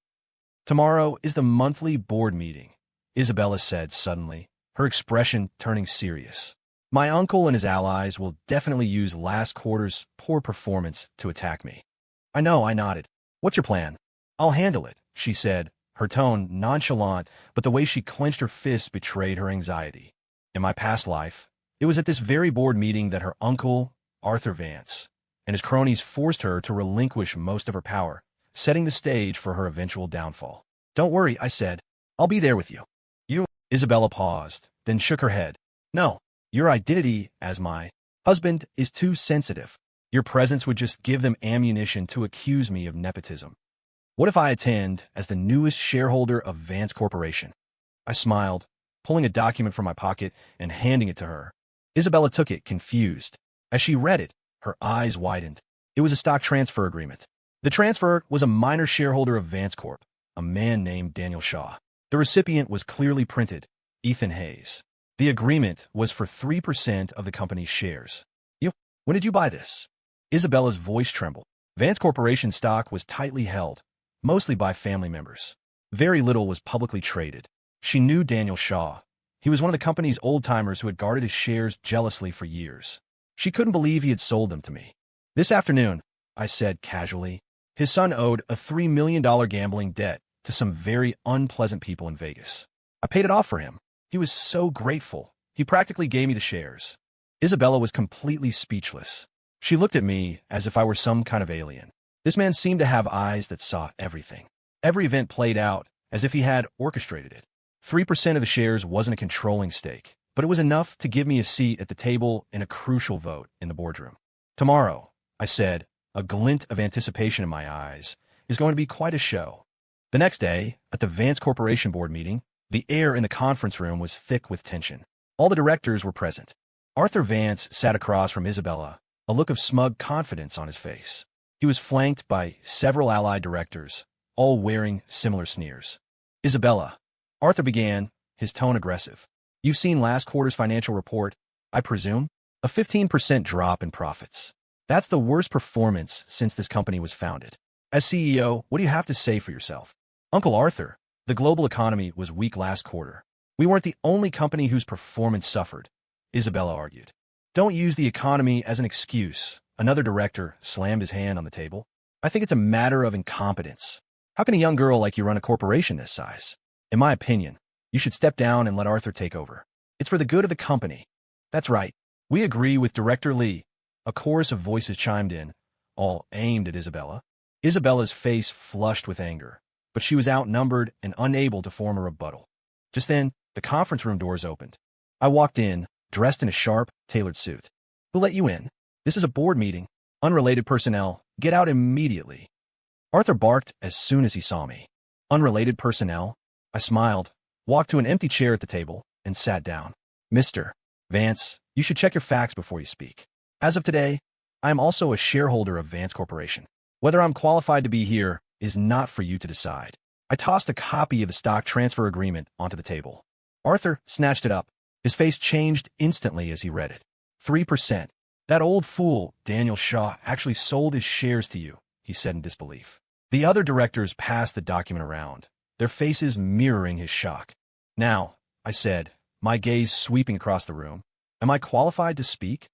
Tomorrow is the monthly board meeting, Isabella said suddenly, her expression turning serious. My uncle and his allies will definitely use last quarter's poor performance to attack me. I know, I nodded. What's your plan? I'll handle it, she said, her tone nonchalant, but the way she clenched her fists betrayed her anxiety. In my past life, it was at this very board meeting that her uncle, Arthur Vance, and his cronies forced her to relinquish most of her power, setting the stage for her eventual downfall. Don't worry, I said. I'll be there with you. You? Isabella paused, then shook her head. No, your identity as my husband is too sensitive. Your presence would just give them ammunition to accuse me of nepotism. What if I attend as the newest shareholder of Vance Corporation? I smiled, pulling a document from my pocket and handing it to her. Isabella took it, confused. As she read it, her eyes widened. It was a stock transfer agreement. The transfer was a minor shareholder of Vance Corp, a man named Daniel Shaw. The recipient was clearly printed, Ethan Hayes. The agreement was for 3% of the company's shares. When did you buy this? Isabella's voice trembled. Vance Corporation stock was tightly held, mostly by family members. Very little was publicly traded. She knew Daniel Shaw. He was one of the company's old-timers who had guarded his shares jealously for years. She couldn't believe he had sold them to me. This afternoon, I said casually, his son owed a $3 million gambling debt to some very unpleasant people in Vegas. I paid it off for him. He was so grateful. He practically gave me the shares. Isabella was completely speechless. She looked at me as if I were some kind of alien. This man seemed to have eyes that saw everything. Every event played out as if he had orchestrated it. 3% of the shares wasn't a controlling stake, but it was enough to give me a seat at the table in a crucial vote in the boardroom. Tomorrow, I said, a glint of anticipation in my eyes, is going to be quite a show. The next day, at the Vance Corporation board meeting, the air in the conference room was thick with tension. All the directors were present. Arthur Vance sat across from Isabella, a look of smug confidence on his face. He was flanked by several allied directors, all wearing similar sneers. Isabella, Arthur began, his tone aggressive. You've seen last quarter's financial report, I presume? A 15% drop in profits. That's the worst performance since this company was founded. As CEO, what do you have to say for yourself? Uncle Arthur, the global economy was weak last quarter. We weren't the only company whose performance suffered, Isabella argued. Don't use the economy as an excuse. Another director slammed his hand on the table. I think it's a matter of incompetence. How can a young girl like you run a corporation this size? In my opinion, you should step down and let Arthur take over. It's for the good of the company. That's right. We agree with Director Lee. A chorus of voices chimed in, all aimed at Isabella. Isabella's face flushed with anger, but she was outnumbered and unable to form a rebuttal. Just then, the conference room doors opened. I walked in, dressed in a sharp, tailored suit. Who let you in? This is a board meeting. Unrelated personnel, get out immediately. Arthur barked as soon as he saw me. Unrelated personnel? I smiled, walked to an empty chair at the table, and sat down. Mr. Vance, you should check your facts before you speak. As of today, I am also a shareholder of Vance Corporation. Whether I'm qualified to be here is not for you to decide. I tossed a copy of the stock transfer agreement onto the table. Arthur snatched it up, His face changed instantly as he read it. 3%. That old fool, Daniel Shaw, actually sold his shares to you, he said in disbelief. The other directors passed the document around, their faces mirroring his shock. Now, I said, my gaze sweeping across the room, am I qualified to speak?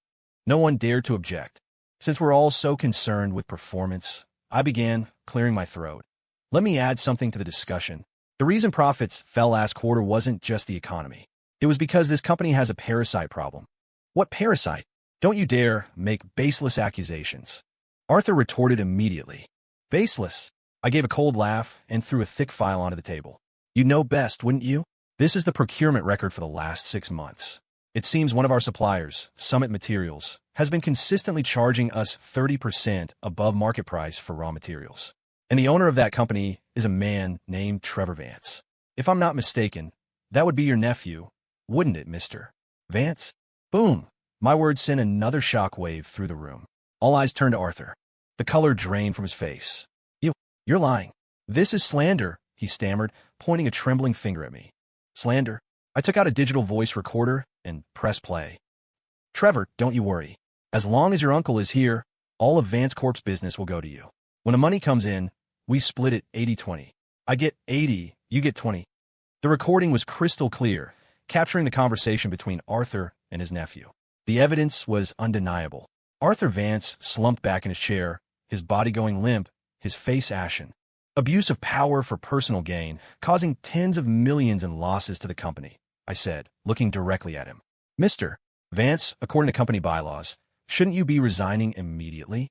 No one dared to object. Since we're all so concerned with performance, I began, clearing my throat. Let me add something to the discussion. The reason profits fell last quarter wasn't just the economy. It was because this company has a parasite problem. What parasite? Don't you dare make baseless accusations. Arthur retorted immediately. Baseless. I gave a cold laugh and threw a thick file onto the table. You'd know best, wouldn't you? This is the procurement record for the last 6 months. It seems one of our suppliers, Summit Materials, has been consistently charging us 30% above market price for raw materials. And the owner of that company is a man named Trevor Vance. If I'm not mistaken, that would be your nephew, wouldn't it, Mr. Vance? Boom! My words sent another shock wave through the room. All eyes turned to Arthur. The color drained from his face. You're lying. This is slander, he stammered, pointing a trembling finger at me. Slander? I took out a digital voice recorder and pressed play. Trevor, don't you worry. As long as your uncle is here, all of Vance Corp's business will go to you. When the money comes in, we split it 80-20. I get 80, you get 20. The recording was crystal clear, capturing the conversation between Arthur and his nephew. The evidence was undeniable. Arthur Vance slumped back in his chair, his body going limp, his face ashen. Abuse of power for personal gain, causing tens of millions in losses to the company, I said, looking directly at him. Mr. Vance, according to company bylaws, shouldn't you be resigning immediately?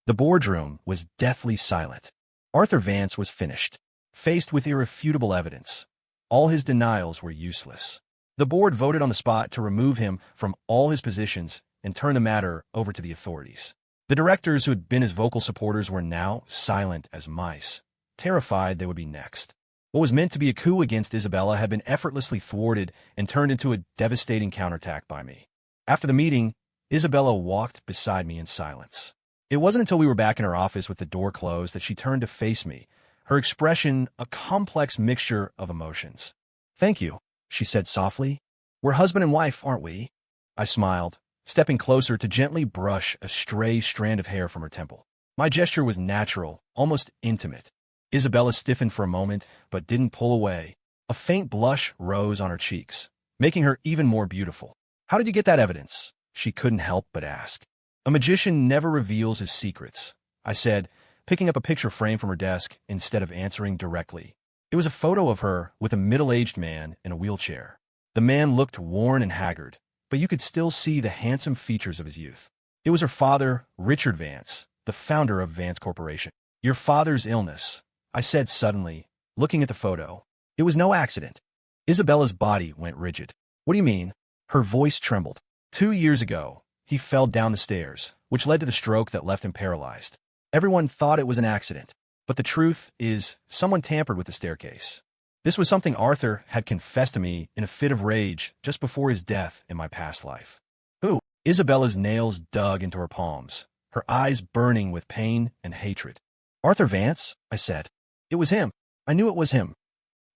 The boardroom was deathly silent. Arthur Vance was finished, faced with irrefutable evidence. All his denials were useless. The board voted on the spot to remove him from all his positions and turn the matter over to the authorities. The directors who had been his vocal supporters were now silent as mice, terrified they would be next. What was meant to be a coup against Isabella had been effortlessly thwarted and turned into a devastating counterattack by me. After the meeting, Isabella walked beside me in silence. It wasn't until we were back in her office with the door closed that she turned to face me, her expression a complex mixture of emotions. Thank you, she said softly. We're husband and wife, aren't we? I smiled, stepping closer to gently brush a stray strand of hair from her temple. My gesture was natural, almost intimate. Isabella stiffened for a moment, but didn't pull away. A faint blush rose on her cheeks, making her even more beautiful. How did you get that evidence? She couldn't help but ask. A magician never reveals his secrets, I said, picking up a picture frame from her desk instead of answering directly. It was a photo of her with a middle-aged man in a wheelchair. The man looked worn and haggard, but you could still see the handsome features of his youth. It was her father, Richard Vance, the founder of Vance Corporation. Your father's illness, I said suddenly, looking at the photo. It was no accident. Isabella's body went rigid. What do you mean? Her voice trembled. 2 years ago, he fell down the stairs, which led to the stroke that left him paralyzed. Everyone thought it was an accident, but the truth is someone tampered with the staircase. This was something Arthur had confessed to me in a fit of rage just before his death in my past life. Who? Isabella's nails dug into her palms, her eyes burning with pain and hatred. Arthur Vance, I said. It was him. I knew it was him.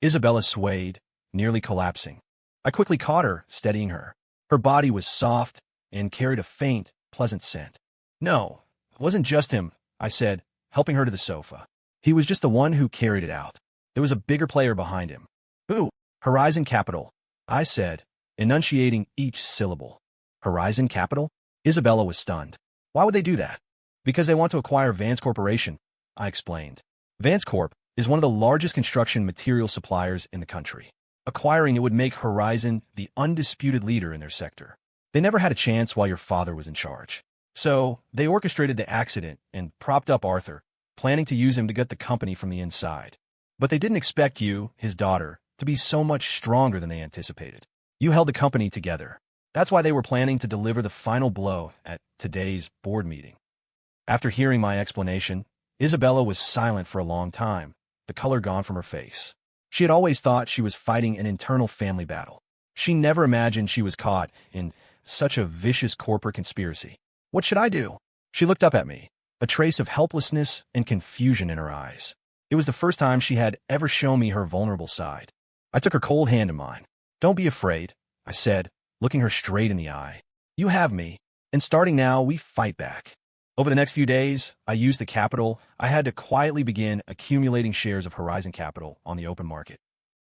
Isabella swayed, nearly collapsing. I quickly caught her, steadying her. Her body was soft and carried a faint, pleasant scent. No, it wasn't just him, I said, helping her to the sofa. He was just the one who carried it out. There was a bigger player behind him. Who? Horizon Capital, I said, enunciating each syllable. Horizon Capital? Isabella was stunned. Why would they do that? Because they want to acquire Vance Corporation, I explained. Vance Corp is one of the largest construction material suppliers in the country. Acquiring it would make Horizon the undisputed leader in their sector. They never had a chance while your father was in charge. So they orchestrated the accident and propped up Arthur, planning to use him to gut the company from the inside. But they didn't expect you, his daughter, to be so much stronger than they anticipated. You held the company together. That's why they were planning to deliver the final blow at today's board meeting. After hearing my explanation, Isabella was silent for a long time, the color gone from her face. She had always thought she was fighting an internal family battle. She never imagined she was caught in such a vicious corporate conspiracy. What should I do? She looked up at me, a trace of helplessness and confusion in her eyes. It was the first time she had ever shown me her vulnerable side. I took her cold hand in mine. Don't be afraid, I said, looking her straight in the eye. You have me, and starting now, we fight back. Over the next few days, I used the capital I had to quietly begin accumulating shares of Horizon Capital on the open market.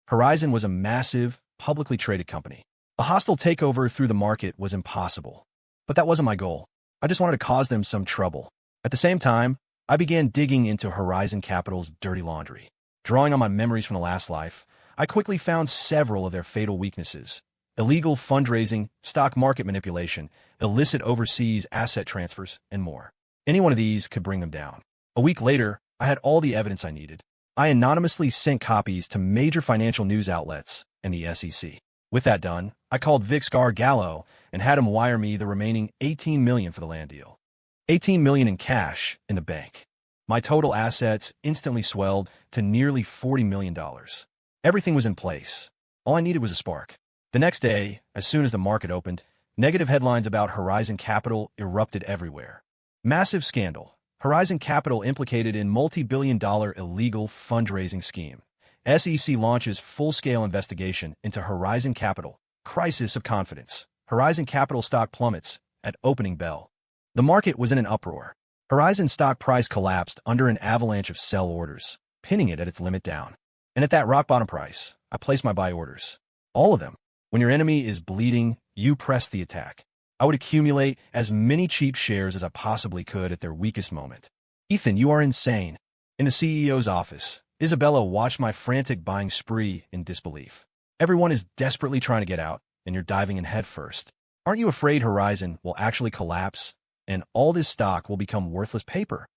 Horizon was a massive, publicly traded company. A hostile takeover through the market was impossible. But that wasn't my goal. I just wanted to cause them some trouble. At the same time, I began digging into Horizon Capital's dirty laundry. Drawing on my memories from the last life, I quickly found several of their fatal weaknesses: illegal fundraising, stock market manipulation, illicit overseas asset transfers, and more. Any one of these could bring them down. A week later, I had all the evidence I needed. I anonymously sent copies to major financial news outlets and the SEC. With that done, I called Vic Gallo and had him wire me the remaining $18 million for the land deal. $18 million in cash in the bank. My total assets instantly swelled to nearly $40 million. Everything was in place. All I needed was a spark. The next day, as soon as the market opened, negative headlines about Horizon Capital erupted everywhere. Massive scandal. Horizon Capital implicated in multi-billion-dollar illegal fundraising scheme. SEC launches full-scale investigation into Horizon Capital. Crisis of confidence. Horizon Capital stock plummets at opening bell. The market was in an uproar. Horizon stock price collapsed under an avalanche of sell orders, pinning it at its limit down. And at that rock-bottom price, I placed my buy orders. All of them. When your enemy is bleeding, you press the attack. I would accumulate as many cheap shares as I possibly could at their weakest moment. Ethan, you are insane. In the CEO's office, Isabella watched my frantic buying spree in disbelief. Everyone is desperately trying to get out, and you're diving in head first. Aren't you afraid Horizon will actually collapse, and all this stock will become worthless paper?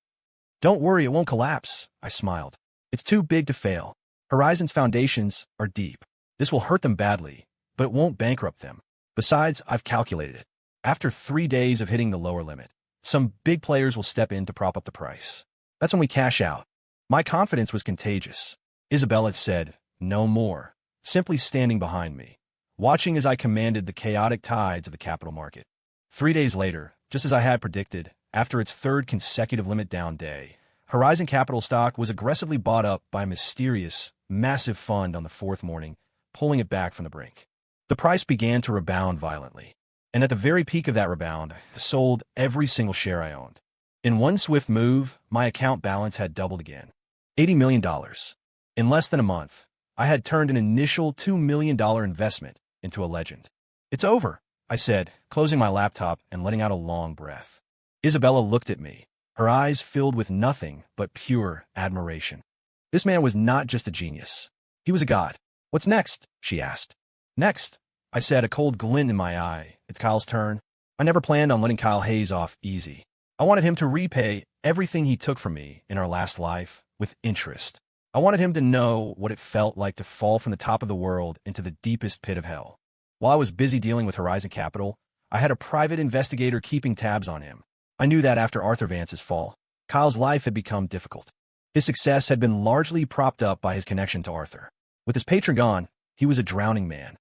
Don't worry, it won't collapse, I smiled. It's too big to fail. Horizon's foundations are deep. This will hurt them badly, but it won't bankrupt them. Besides, I've calculated it. After 3 days of hitting the lower limit, some big players will step in to prop up the price. That's when we cash out. My confidence was contagious. Isabella said, no more, simply standing behind me, watching as I commanded the chaotic tides of the capital market. 3 days later, just as I had predicted, after its third consecutive limit down day, Horizon Capital stock was aggressively bought up by a mysterious, massive fund on the fourth morning, pulling it back from the brink. The price began to rebound violently. And at the very peak of that rebound, I sold every single share I owned. In one swift move, my account balance had doubled again. $80 million. In less than a month, I had turned an initial $2 million investment into a legend. It's over, I said, closing my laptop and letting out a long breath. Isabella looked at me, her eyes filled with nothing but pure admiration. This man was not just a genius. He was a god. What's next? She asked. Next, I said, a cold glint in my eye. It's Kyle's turn. I never planned on letting Kyle Hayes off easy. I wanted him to repay everything he took from me in our last life with interest. I wanted him to know what it felt like to fall from the top of the world into the deepest pit of hell. While I was busy dealing with Horizon Capital, I had a private investigator keeping tabs on him. I knew that after Arthur Vance's fall, Kyle's life had become difficult. His success had been largely propped up by his connection to Arthur. With his patron gone, he was a drowning man.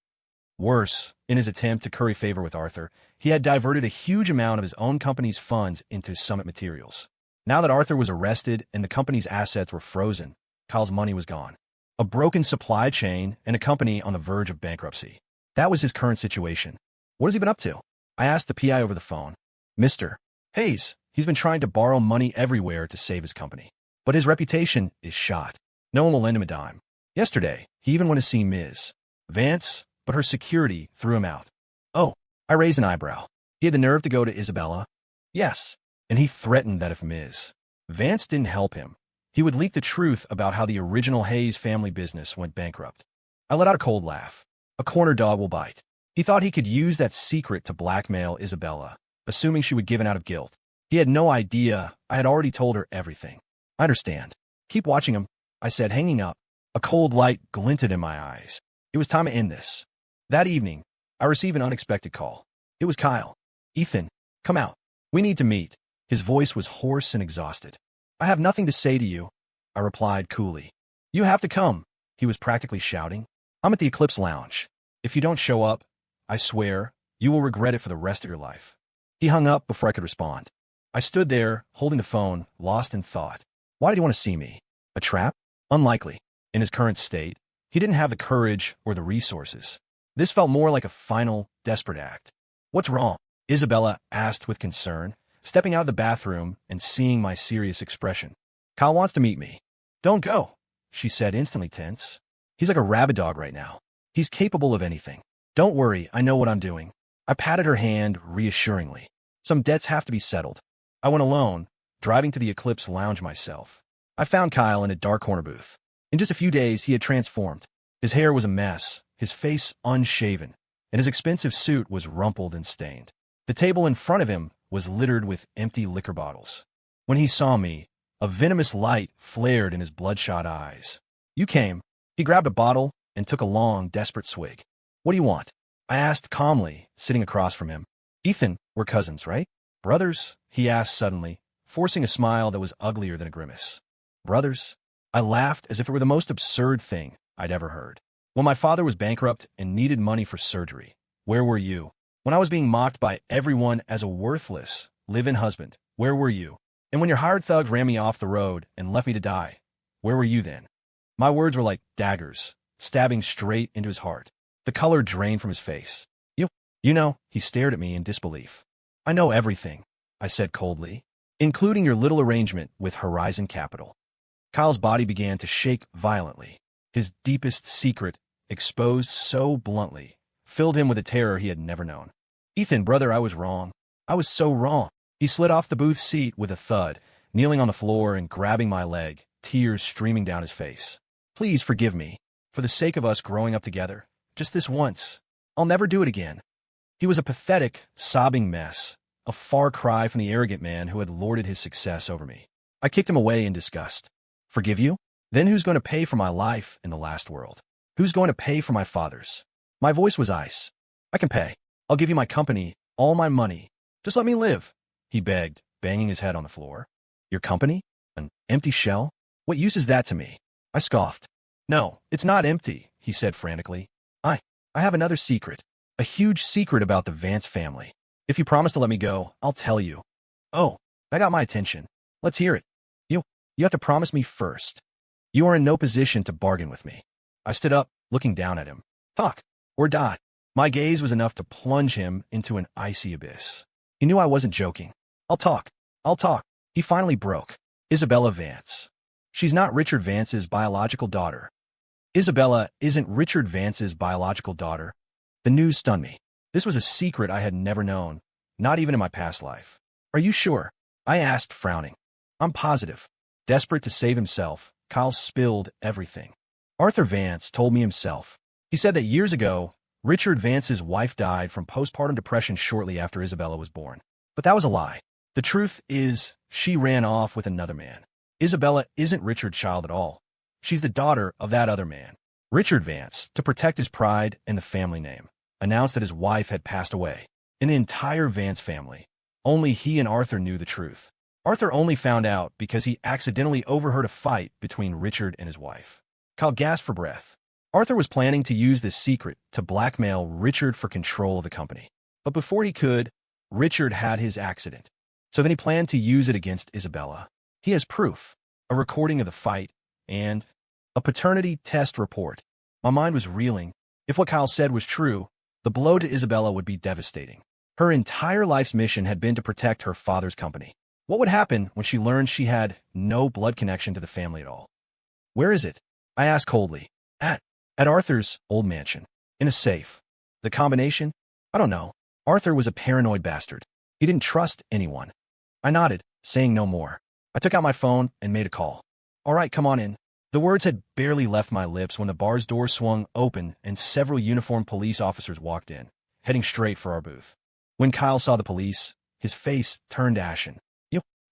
Worse, in his attempt to curry favor with Arthur, he had diverted a huge amount of his own company's funds into Summit Materials. Now that Arthur was arrested and the company's assets were frozen, Kyle's money was gone. A broken supply chain and a company on the verge of bankruptcy. That was his current situation. What has he been up to? I asked the PI over the phone. Mr. Hayes, he's been trying to borrow money everywhere to save his company. But his reputation is shot. No one will lend him a dime. Yesterday, he even went to see Ms. Vance, but her security threw him out. Oh, I raised an eyebrow. He had the nerve to go to Isabella? Yes, and he threatened that if Ms. Vance didn't help him, he would leak the truth about how the original Hayes family business went bankrupt. I let out a cold laugh. A corner dog will bite. He thought he could use that secret to blackmail Isabella, assuming she would give in out of guilt. He had no idea I had already told her everything. I understand. Keep watching him, I said, hanging up. A cold light glinted in my eyes. It was time to end this. That evening, I received an unexpected call. It was Kyle. Ethan, come out. We need to meet. His voice was hoarse and exhausted. I have nothing to say to you, I replied coolly. You have to come, he was practically shouting. I'm at the Eclipse Lounge. If you don't show up, I swear, you will regret it for the rest of your life. He hung up before I could respond. I stood there, holding the phone, lost in thought. Why did he want to see me? A trap? Unlikely. In his current state, he didn't have the courage or the resources. This felt more like a final, desperate act. What's wrong? Isabella asked with concern, stepping out of the bathroom and seeing my serious expression. Kyle wants to meet me. Don't go, she said, instantly tense. He's like a rabid dog right now. He's capable of anything. Don't worry, I know what I'm doing. I patted her hand reassuringly. Some debts have to be settled. I went alone, driving to the Eclipse Lounge myself. I found Kyle in a dark corner booth. In just a few days, he had transformed. His hair was a mess, his face unshaven, and his expensive suit was rumpled and stained. The table in front of him was littered with empty liquor bottles. When he saw me, a venomous light flared in his bloodshot eyes. You came. He grabbed a bottle and took a long, desperate swig. What do you want? I asked calmly, sitting across from him. Ethan, we're cousins, right? Brothers? He asked suddenly, forcing a smile that was uglier than a grimace. Brothers? I laughed as if it were the most absurd thing I'd ever heard. When my father was bankrupt and needed money for surgery, where were you? When I was being mocked by everyone as a worthless, live-in husband, where were you? And when your hired thugs ran me off the road and left me to die, where were you then? My words were like daggers, stabbing straight into his heart. The color drained from his face. You know, he stared at me in disbelief. I know everything, I said coldly, including your little arrangement with Horizon Capital. Kyle's body began to shake violently. His deepest secret, exposed so bluntly, filled him with a terror he had never known. Ethan, brother, I was wrong. I was so wrong. He slid off the booth seat with a thud, kneeling on the floor and grabbing my leg, tears streaming down his face. Please forgive me. For the sake of us growing up together. Just this once. I'll never do it again. He was a pathetic, sobbing mess, a far cry from the arrogant man who had lorded his success over me. I kicked him away in disgust. Forgive you? Then who's going to pay for my life in the last world? Who's going to pay for my father's? My voice was ice. I can pay. I'll give you my company, all my money. Just let me live, he begged, banging his head on the floor. Your company? An empty shell? What use is that to me? I scoffed. No, it's not empty, he said frantically. I have another secret. A huge secret about the Vance family. If you promise to let me go, I'll tell you. Oh, that got my attention. Let's hear it. You have to promise me first. You are in no position to bargain with me. I stood up, looking down at him. Talk, or die. My gaze was enough to plunge him into an icy abyss. He knew I wasn't joking. I'll talk. He finally broke. Isabella Vance. She's not Richard Vance's biological daughter. Isabella isn't Richard Vance's biological daughter. The news stunned me. This was a secret I had never known, not even in my past life. Are you sure? I asked, frowning. I'm positive. Desperate to save himself, Kyle spilled everything. Arthur Vance told me himself. He said that years ago, Richard Vance's wife died from postpartum depression shortly after Isabella was born. But that was a lie. The truth is, she ran off with another man. Isabella isn't Richard's child at all. She's the daughter of that other man. Richard Vance, to protect his pride and the family name, announced that his wife had passed away. In the entire Vance family, only he and Arthur knew the truth. Arthur only found out because he accidentally overheard a fight between Richard and his wife. Kyle gasped for breath. Arthur was planning to use this secret to blackmail Richard for control of the company. But before he could, Richard had his accident. So then he planned to use it against Isabella. He has proof, a recording of the fight, and a paternity test report. My mind was reeling. If what Kyle said was true, the blow to Isabella would be devastating. Her entire life's mission had been to protect her father's company. What would happen when she learned she had no blood connection to the family at all? Where is it? I asked coldly. At Arthur's old mansion. In a safe. The combination? I don't know. Arthur was a paranoid bastard. He didn't trust anyone. I nodded, saying no more. I took out my phone and made a call. All right, come on in. The words had barely left my lips when the bar's door swung open and several uniformed police officers walked in, heading straight for our booth. When Kyle saw the police, his face turned ashen.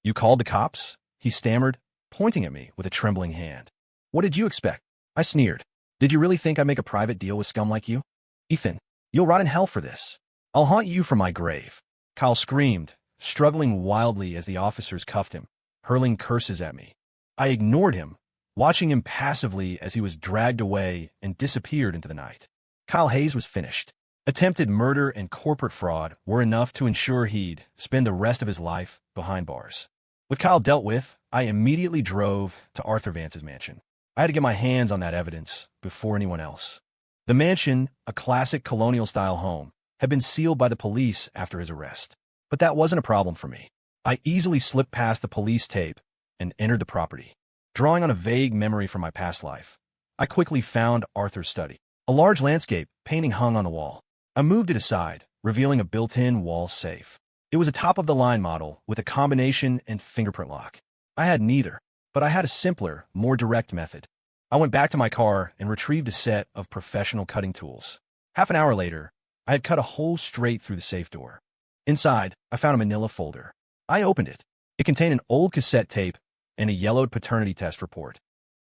You called the cops? He stammered, pointing at me with a trembling hand. What did you expect? I sneered. Did you really think I'd make a private deal with scum like you? Ethan, you'll rot in hell for this. I'll haunt you from my grave. Kyle screamed, struggling wildly as the officers cuffed him, hurling curses at me. I ignored him, watching him passively as he was dragged away and disappeared into the night. Kyle Hayes was finished. Attempted murder and corporate fraud were enough to ensure he'd spend the rest of his life behind bars. With Kyle dealt with, I immediately drove to Arthur Vance's mansion. I had to get my hands on that evidence before anyone else. The mansion, a classic colonial-style home, had been sealed by the police after his arrest. But that wasn't a problem for me. I easily slipped past the police tape and entered the property. Drawing on a vague memory from my past life, I quickly found Arthur's study. A large landscape painting hung on the wall. I moved it aside, revealing a built-in wall safe. It was a top-of-the-line model with a combination and fingerprint lock. I had neither, but I had a simpler, more direct method. I went back to my car and retrieved a set of professional cutting tools. Half an hour later, I had cut a hole straight through the safe door. Inside, I found a manila folder. I opened it. It contained an old cassette tape and a yellowed paternity test report.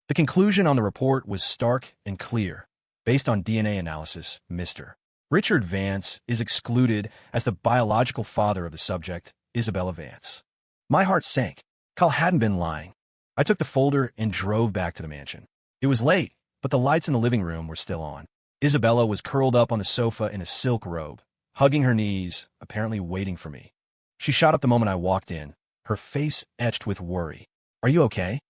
The conclusion on the report was stark and clear. Based on DNA analysis, Mr. Richard Vance is excluded as the biological father of the subject, Isabella Vance. My heart sank. Kyle hadn't been lying. I took the folder and drove back to the mansion. It was late, but the lights in the living room were still on. Isabella was curled up on the sofa in a silk robe, hugging her knees, apparently waiting for me. She shot up the moment I walked in, her face etched with worry. "Are you okay?"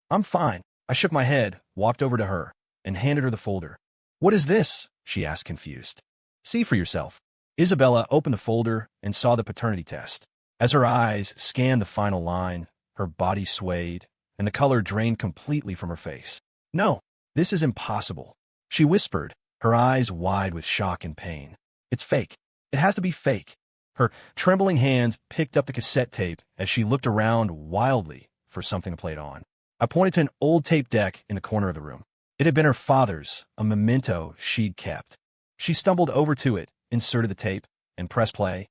"I'm fine." I shook my head, walked over to her, and handed her the folder. "What is this?" she asked, confused. "See for yourself." Isabella opened the folder and saw the paternity test. As her eyes scanned the final line, her body swayed, and the color drained completely from her face. "No, this is impossible," she whispered, her eyes wide with shock and pain. "It's fake. It has to be fake." Her trembling hands picked up the cassette tape as she looked around wildly for something to play it on. I pointed to an old tape deck in the corner of the room. It had been her father's, a memento she'd kept. She stumbled over to it, inserted the tape, and pressed play.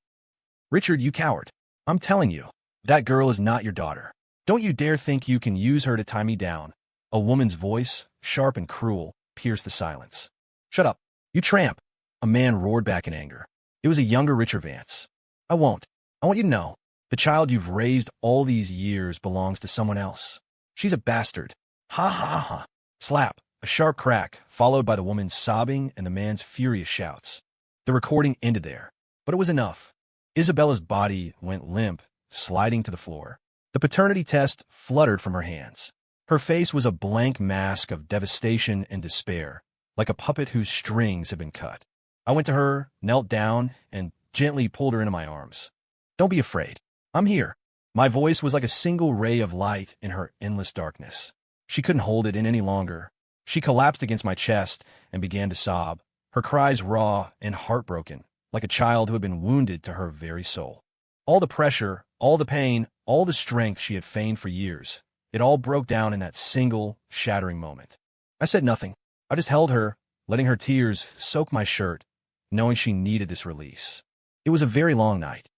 "Richard, you coward. I'm telling you, that girl is not your daughter. Don't you dare think you can use her to tie me down." A woman's voice, sharp and cruel, pierced the silence. "Shut up, you tramp," a man roared back in anger. It was a younger Richard Vance. "I won't. I want you to know, the child you've raised all these years belongs to someone else. She's a bastard." "Ha ha ha." Slap, a sharp crack, followed by the woman's sobbing and the man's furious shouts. The recording ended there, but it was enough. Isabella's body went limp, sliding to the floor. The paternity test fluttered from her hands. Her face was a blank mask of devastation and despair, like a puppet whose strings had been cut. I went to her, knelt down, and gently pulled her into my arms. "Don't be afraid. I'm here." My voice was like a single ray of light in her endless darkness. She couldn't hold it in any longer. She collapsed against my chest and began to sob, her cries raw and heartbroken, like a child who had been wounded to her very soul. All the pressure, all the pain, all the strength she had feigned for years, it all broke down in that single, shattering moment. I said nothing. I just held her, letting her tears soak my shirt, knowing she needed this release. It was a very long night.